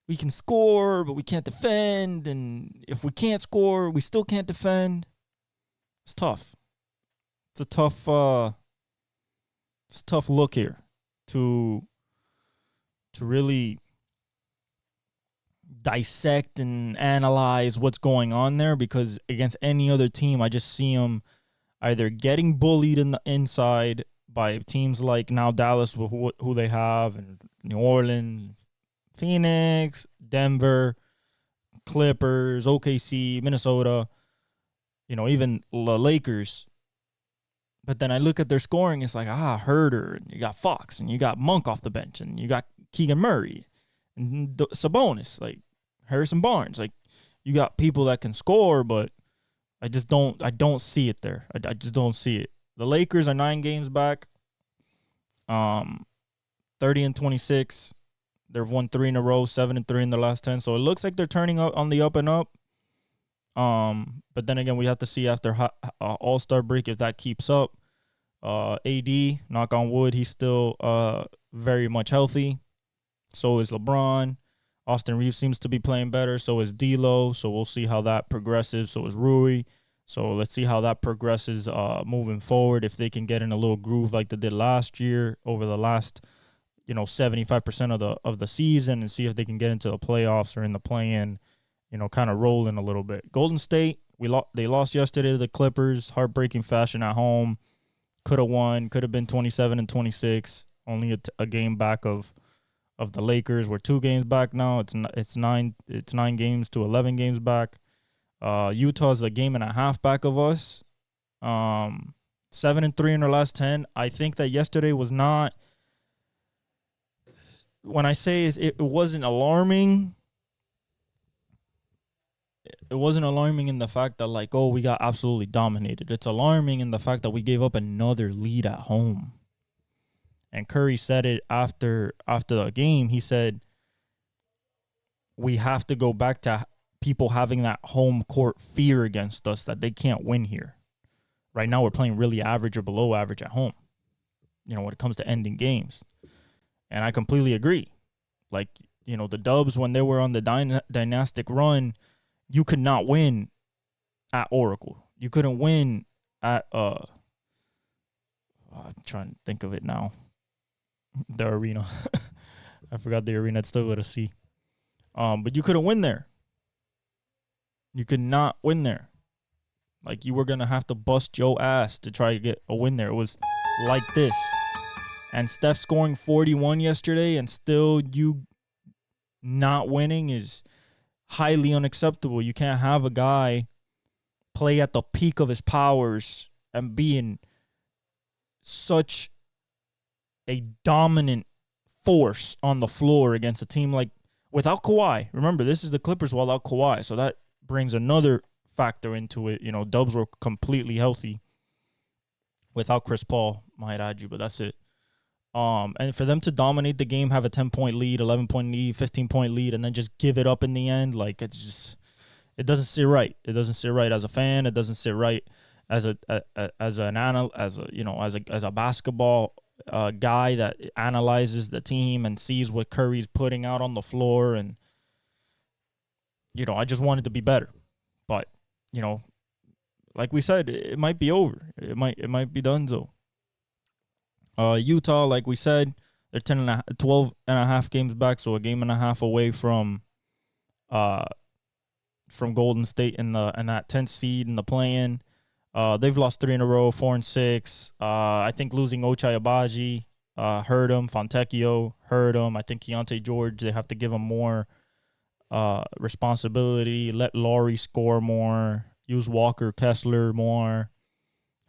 we can score, but we can't defend. And if we can't score, we still can't defend. It's tough. It's a tough look here to really dissect and analyze what's going on there, because against any other team, I just see them either getting bullied in the inside by teams like now Dallas, who they have, and New Orleans, Phoenix, Denver, Clippers, OKC, Minnesota, even the Lakers. But then I look at their scoring, it's like, Herder, and you got Fox, and you got Monk off the bench, and you got Keegan Murray, and Sabonis, like Harrison Barnes. Like, you got people that can score, but I don't see it there. I just don't see it. The Lakers are 9 games back, 30-26. They've won 3 in a row, 7-3 in the last 10. So it looks like they're turning up on the up and up. But then again, we have to see after All-Star break if that keeps up. AD, knock on wood, he's still very much healthy. So is LeBron. Austin Reeves seems to be playing better. So is D'Lo. So we'll see how that progresses. So is Rui. So let's see how that progresses moving forward. If they can get in a little groove like they did last year over the last 75% of the season, and see if they can get into the playoffs or in the play-in, kind of rolling a little bit. Golden State, they lost yesterday to the Clippers, heartbreaking fashion at home. Could have won, could have been 27-26, only a game back of the Lakers. We're 2 games back now. It's 9 games to 11 games back. Utah's a game and a half back of us. 7-3 in their last 10. I think that yesterday was not. When I say it wasn't alarming, it wasn't alarming in the fact that, like, we got absolutely dominated. It's alarming in the fact that we gave up another lead at home. And Curry said it after the game. He said, we have to go back to people having that home court fear against us that they can't win here. Right now we're playing really average or below average at home, when it comes to ending games. And I completely agree. Like, the Dubs, when they were on the dynastic run, you could not win at Oracle. You couldn't win at, I'm trying to think of it now. The arena. I forgot the arena. It's still with a C. But you couldn't win there. You could not win there. Like, you were going to have to bust your ass to try to get a win there. It was like this. And Steph scoring 41 yesterday and still you not winning is highly unacceptable. You can't have a guy play at the peak of his powers and be in such a dominant force on the floor against a team like without Kawhi. Remember, this is the Clippers without Kawhi, so that brings another factor into it. You know, Dubs were completely healthy without Chris Paul, might add you, but that's it. And for them to dominate the game, have a 10-point lead, 11-point lead, 15-point lead, and then just give it up in the end, like, it's just, it doesn't sit right. It doesn't sit right as a fan. It doesn't sit right as a basketball guy that analyzes the team and sees what Curry's putting out on the floor. And, you know, I just wanted to be better. But, you know, like we said, it might be over. It might be donezo. Utah, like we said, they're 12 and a half games back, so a game and a half away from Golden State in that 10th seed in the play-in. They've lost 3 in a row, 4-6. I think losing Ochai Agbaji hurt him. Fontecchio hurt him. I think Keontae George, they have to give him more responsibility. Let Laurie score more. Use Walker Kessler more.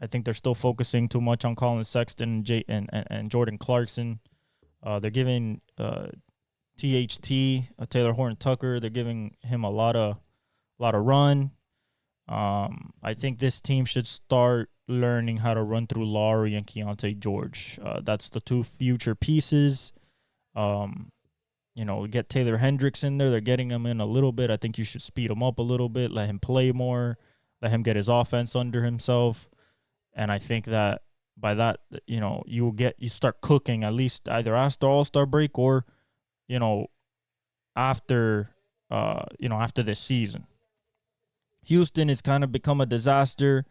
I think they're still focusing too much on Colin Sexton and Jordan Clarkson. They're giving THT, Taylor Horton Tucker, they're giving him a lot of run. I think this team should start learning how to run through Laurie and Keontae George. That's the two future pieces. You know, get Taylor Hendricks in there. They're getting him in a little bit. I think you should speed him up a little bit, let him play more, let him get his offense under himself. And I think that by that, you know, you start cooking at least either after All-Star break or, you know, after this season. Houston has kind of become a disaster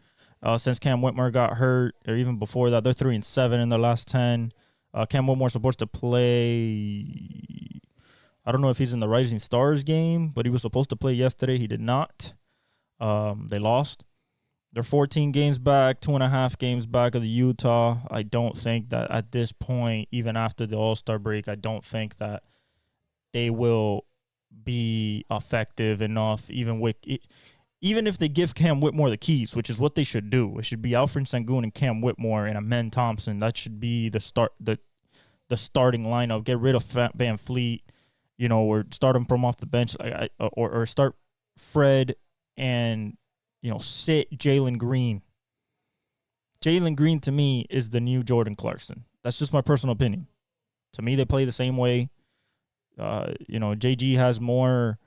since Cam Whitmore got hurt, or even before that. They're 3-7 in their last 10. Cam Whitmore's supposed to play. I don't know if he's in the Rising Stars game, but he was supposed to play yesterday. He did not. They lost. They're 14 games back, 2.5 games back of the Utah. I don't think that at this point, even after the All-Star break, I don't think that they will be effective enough, even if they give Cam Whitmore the keys, which is what they should do. It should be Alfred Sengun and Cam Whitmore and Amen Thompson. That should be the starting lineup. Get rid of Van Fleet, you know, or start him from off the bench, or start Fred and, you know, sit Jalen Green. Jalen Green, to me, is the new Jordan Clarkson. That's just my personal opinion. To me, they play the same way. You know, JG has more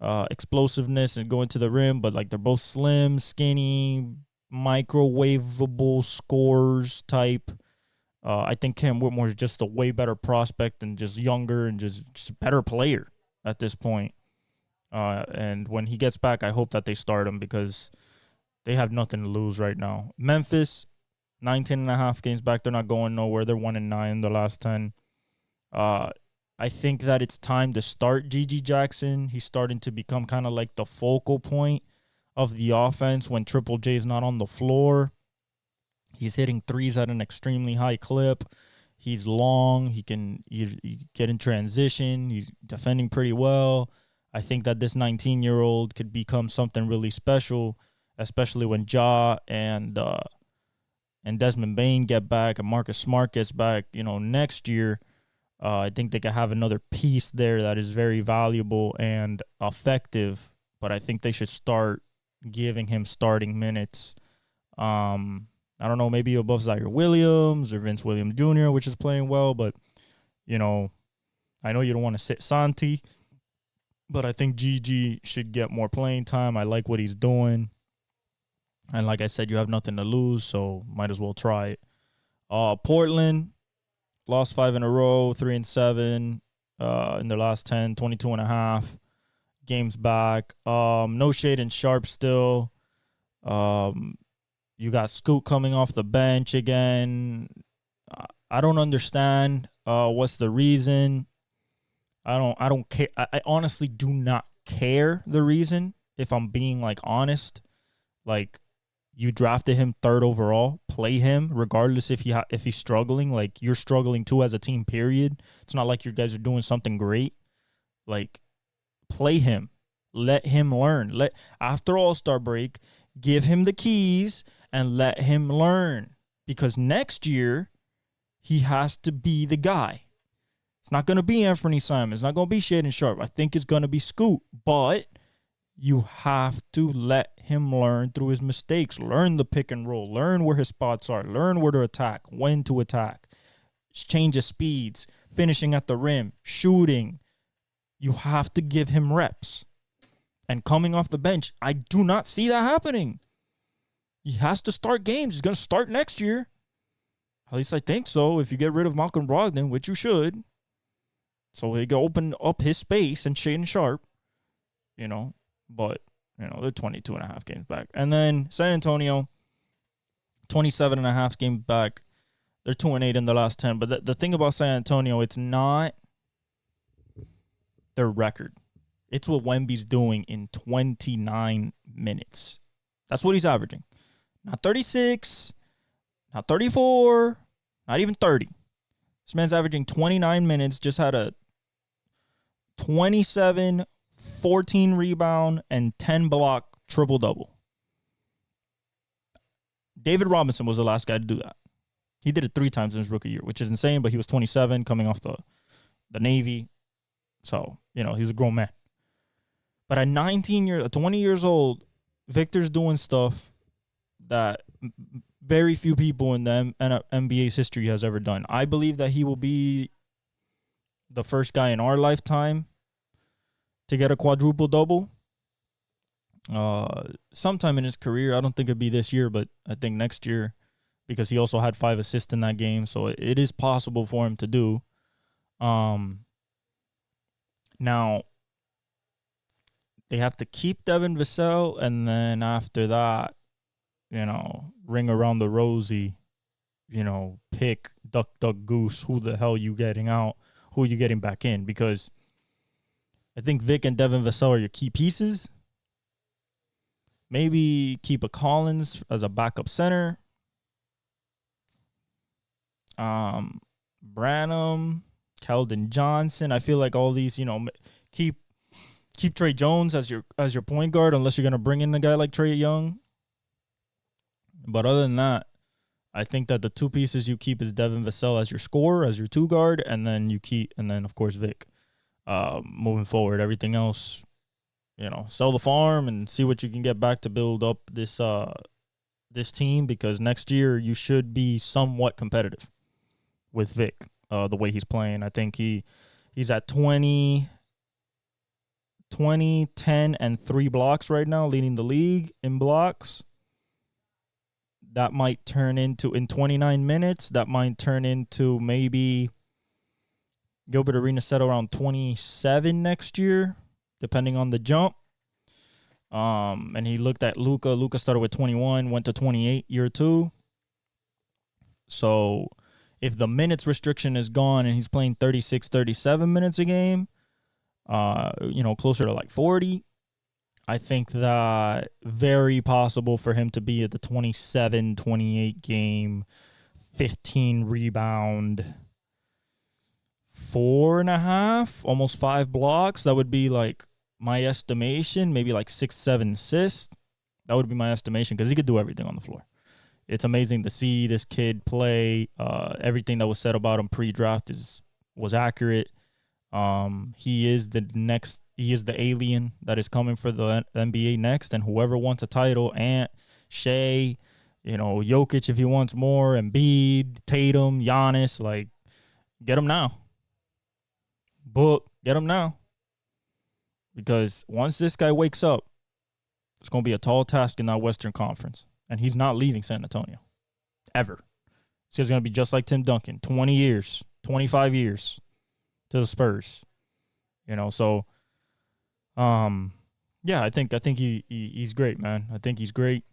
explosiveness and going to the rim, but, like, they're both slim, skinny, microwavable scores type. I think Cam Whitmore is just a way better prospect and just younger and just a better player at this point. And when he gets back, I hope that they start him because they have nothing to lose right now. Memphis, 19.5 games back. They're not going nowhere. They're 1-9 the last 10. I think that it's time to start Gigi Jackson. He's starting to become kind of like the focal point of the offense when Triple J is not on the floor. He's hitting threes at an extremely high clip. He's long. He can get in transition. He's defending pretty well. I think that this 19-year-old could become something really special, especially when Ja and Desmond Bane get back and Marcus Smart gets back, you know, next year. I think they could have another piece there that is very valuable and effective, but I think they should start giving him starting minutes. I don't know, maybe above Zaire Williams or Vince Williams Jr., which is playing well, but, you know, I know you don't want to sit Santi, but I think Gigi should get more playing time. I like what he's doing. And like I said, you have nothing to lose, so might as well try it. Portland lost 5 in a row, 3-7 in their last 10, 22.5 games back. No Shaden Sharp still. You got Scoot coming off the bench again. I don't understand what's the reason. I don't care. I honestly do not care the reason. if I'm being like honest, like you drafted him 3rd overall, play him regardless if if he's struggling. Like you're struggling too as a team. Period. It's not like you guys are doing something great. Like play him, let him learn. After All-Star break, give him the keys and let him learn, because next year he has to be the guy. It's not going to be Anthony Simon. It's not going to be Shaden Sharp. I think it's going to be Scoot. But you have to let him learn through his mistakes. Learn the pick and roll. Learn where his spots are. Learn where to attack, when to attack. Change his speeds. Finishing at the rim. Shooting. You have to give him reps. And coming off the bench, I do not see that happening. He has to start games. He's going to start next year. At least I think so. If you get rid of Malcolm Brogdon, which you should. So he can open up his space and Shaden Sharp, But, they're 22 and a half games back. And then San Antonio, 27 and a half games back. They're 2-8 in the last 10. But the thing about San Antonio, it's not their record. It's what Wemby's doing in 29 minutes. That's what he's averaging. Not 36, not 34, not even 30. This man's averaging 29 minutes, just had a 27, 14 rebound, and 10 block triple-double. David Robinson was the last guy to do that. He did it 3 times in his rookie year, which is insane, but he was 27 coming off the Navy. So, he was a grown man. But at 20 years old, Victor's doing stuff that very few people in the NBA's history has ever done. I believe that he will be the first guy in our lifetime to get a quadruple-double. Sometime in his career. I don't think it'd be this year, but I think next year, because he also had 5 assists in that game. So it is possible for him to do. Now, they have to keep Devin Vassell, and then after that, ring around the rosy, pick duck, goose, who the hell you getting out, who you getting back in, because I think Vic and Devin Vassell are your key pieces. Maybe keep a Collins as a backup center. Branham, Keldon Johnson. I feel like all these, keep Trey Jones as your point guard, unless you're gonna bring in a guy like Trey Young. But other than that, I think that the 2 pieces you keep is Devin Vassell as your scorer, as your 2 guard, and then of course Vic. Moving forward, everything else, sell the farm and see what you can get back to build up this team, because next year you should be somewhat competitive with Vic, the way he's playing. I think he's at 20, 10, and 3 blocks right now, leading the league in blocks. That might turn into, in 29 minutes, that might turn into maybe Gilbert Arenas set around 27 next year, depending on the jump. And he looked at Luka. Luka started with 21, went to 28 year 2. So if the minutes restriction is gone and he's playing 36, 37 minutes a game, closer to like 40, I think that very possible for him to be at the 27, 28 game, 15 rebound, 4.5, almost 5 blocks. That would be like my estimation, maybe like 6, 7 assists. That would be my estimation, because he could do everything on the floor. It's amazing to see this kid play. Everything that was said about him pre-draft was accurate. He is the alien that is coming for the NBA next, and whoever wants a title, Ant, Shea, Jokic if he wants more, Embiid, Tatum, Giannis, like, get him now. Get him now. Because once this guy wakes up, it's going to be a tall task in that Western Conference, and he's not leaving San Antonio. Ever. He's going to be just like Tim Duncan, 20 years, 25 years to the Spurs. So I think he's great, man. I think he's great.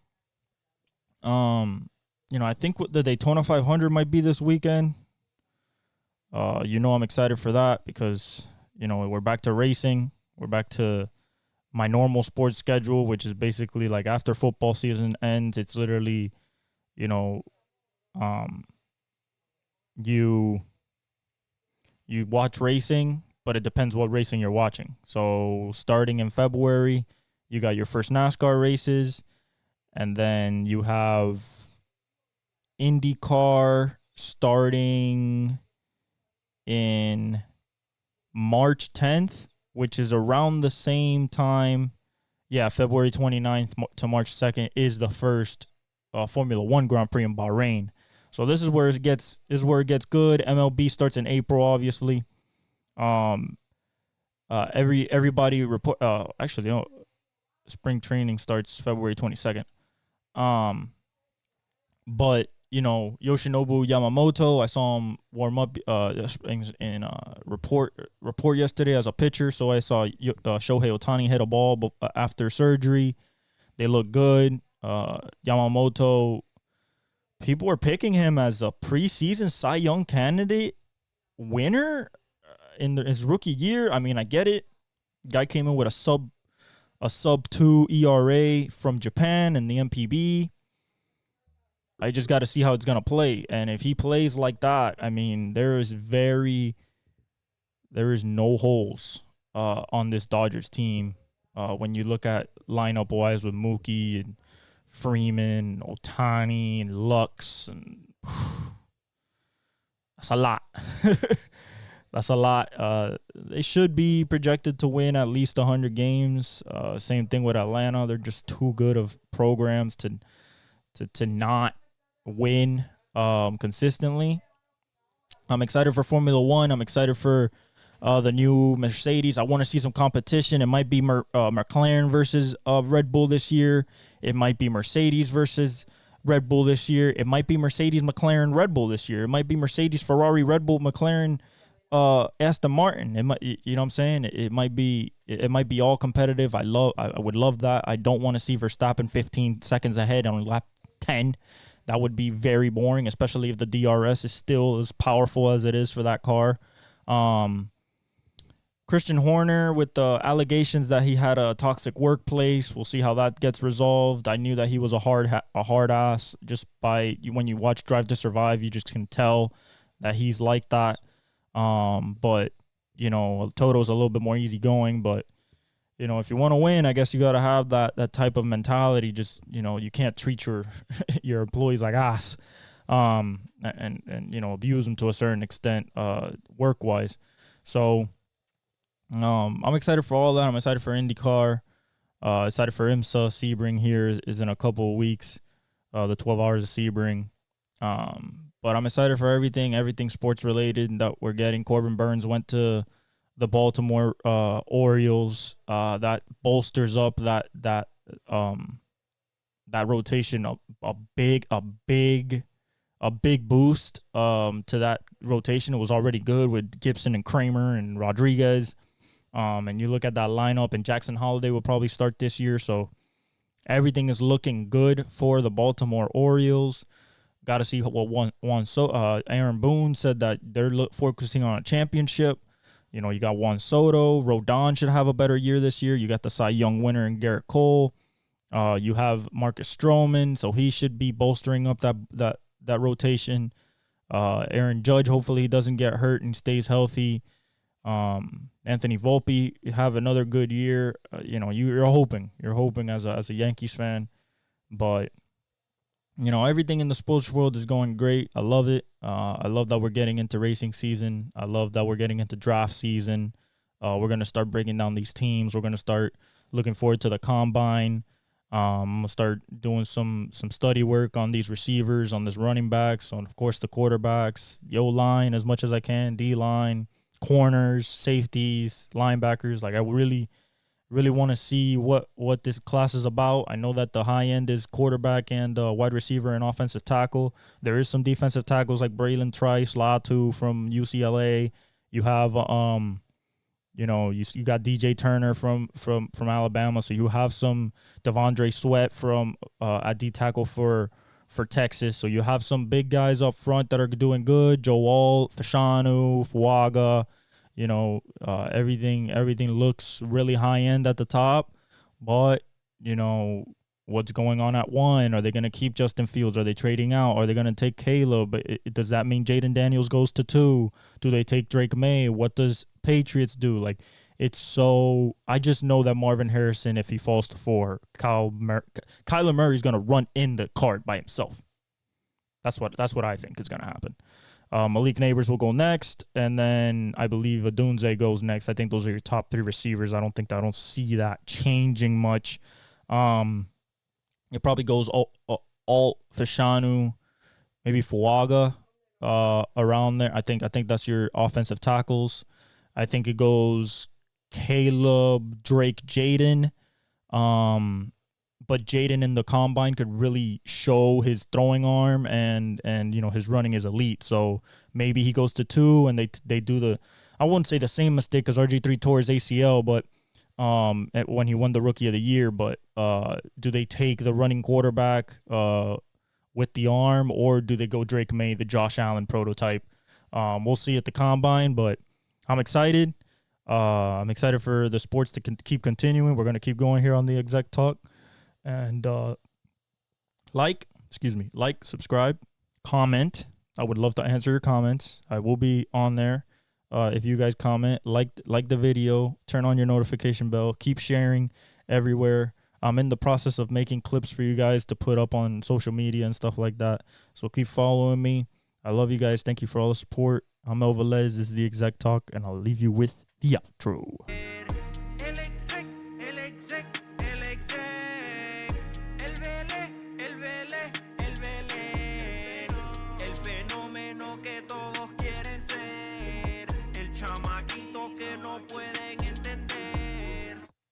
I think the Daytona 500 might be this weekend. I'm excited for that, because we're back to racing. We're back to my normal sports schedule, which is basically like after football season ends, it's literally, you know, um, you you watch racing, but it depends what racing you're watching. So starting in February, you got your first NASCAR races, and then you have IndyCar starting in March 10th, which is around the same time. Yeah, February 29th to March 2nd is the first Formula One Grand Prix in Bahrain. So this is where it gets good. MLB starts in April, obviously. Um, everybody report. Actually, no, spring training starts February 22nd. Um, but Yoshinobu Yamamoto, I saw him warm up in report yesterday as a pitcher. So I saw Shohei Ohtani hit a ball after surgery. They look good. Yamamoto, people were picking him as a preseason Cy Young candidate winner in his rookie year. I mean, I get it. Guy came in with a sub 2 ERA from Japan and the MPB. I just got to see how it's gonna play, and if he plays like that, I mean, there is no holes on this Dodgers team. When you look at lineup wise with Mookie and Freeman, Ohtani, and Lux, and that's a lot. That's a lot. They should be projected to win at least 100 games. Same thing with Atlanta. They're just too good of programs to not win consistently. I'm excited for Formula One. I'm excited for the new Mercedes. I want to see some competition. It might be McLaren versus Red Bull this year. It might be Mercedes versus Red Bull this year. It might be Mercedes, McLaren, Red Bull this year. It might be Mercedes, Ferrari, Red Bull, McLaren, Aston Martin. It might, you know what I'm saying? It might be all competitive. I would love that. I don't want to see Verstappen 15 seconds ahead on lap 10. That would be very boring, especially if the DRS is still as powerful as it is for that car. Christian Horner with the allegations that he had a toxic workplace. We'll see how that gets resolved. I knew that he was a hard ass just when you watch Drive to Survive. You just can tell that he's like that. But Toto's a little bit more easygoing. But if you want to win, I guess you got to have that type of mentality. Just you can't treat your your employees like ass, and abuse them to a certain extent, work wise. So. I'm excited for all that. I'm excited for IndyCar. Excited for Imsa. Sebring here is in a couple of weeks. The 12 hours of Sebring. But I'm excited for everything sports related that we're getting. Corbin Burns went to the Baltimore Orioles. That bolsters up that rotation a big boost to that rotation. It was already good with Gibson and Kramer and Rodriguez. And you look at that lineup, and Jackson Holliday will probably start this year. So everything is looking good for the Baltimore Orioles. Got to see what Aaron Boone said that they're focusing on a championship. You got Juan Soto. Rodon should have a better year this year. You got the Cy Young winner in Garrett Cole. You have Marcus Stroman, so he should be bolstering up that rotation. Aaron Judge, hopefully he doesn't get hurt and stays healthy. Anthony Volpe have another good year. You're hoping as a Yankees fan, but everything in the sports world is going great. I love it. I love that we're getting into racing season. I love that we're getting into draft season. We're gonna start breaking down these teams. We're gonna start looking forward to the combine. I'm gonna start doing some study work on these receivers, on this running backs, on of course the quarterbacks, the O-line as much as I can, D-line, corners, safeties, linebackers. Like I really want to see what this class is about. I know that the high end is quarterback and wide receiver and offensive tackle. There is some defensive tackles like Braylon Trice, Latu from UCLA. You have you got DJ Turner from Alabama. So you have some Devondre Sweat from at D tackle for Texas. So you have some big guys up front that are doing good. Joe Alt, Fashanu, Fuaga. Everything looks really high end at the top. But, you know, what's going on at 1? Are they going to keep Justin Fields? Are they trading out? Are they going to take Caleb? Does that mean Jaden Daniels goes to 2? Do they take Drake May? What does Patriots do? Like, it's so. I just know that Marvin Harrison, if he falls to 4, Kyler Murray's going to run in the cart by himself. That's what I think is going to happen. Malik Neighbors will go next, and then I believe Adunze goes next. I think those are your top 3 receivers. I don't see that changing much. It probably goes all Fashanu, maybe Fuaga, around there. I think that's your offensive tackles. I think it goes Caleb, Drake, Jaden. But Jaden in the combine could really show his throwing arm and his running is elite. So maybe he goes to 2 and they do the, I wouldn't say the same mistake as RG3 tore his ACL, but when he won the Rookie of the Year. But do they take the running quarterback with the arm, or do they go Drake May, the Josh Allen prototype? We'll see at the combine, but I'm excited. I'm excited for the sports to keep continuing. We're going to keep going here on the Exec Talk. And like, subscribe, comment. I would love to answer your comments. I will be on there. If you guys comment, like the video, turn on your notification bell, keep sharing everywhere. I'm in the process of making clips for you guys to put up on social media and stuff like that. So keep following me. I love you guys. Thank you for all the support. I'm El Velez. This is the Exec Talk, and I'll leave you with the outro.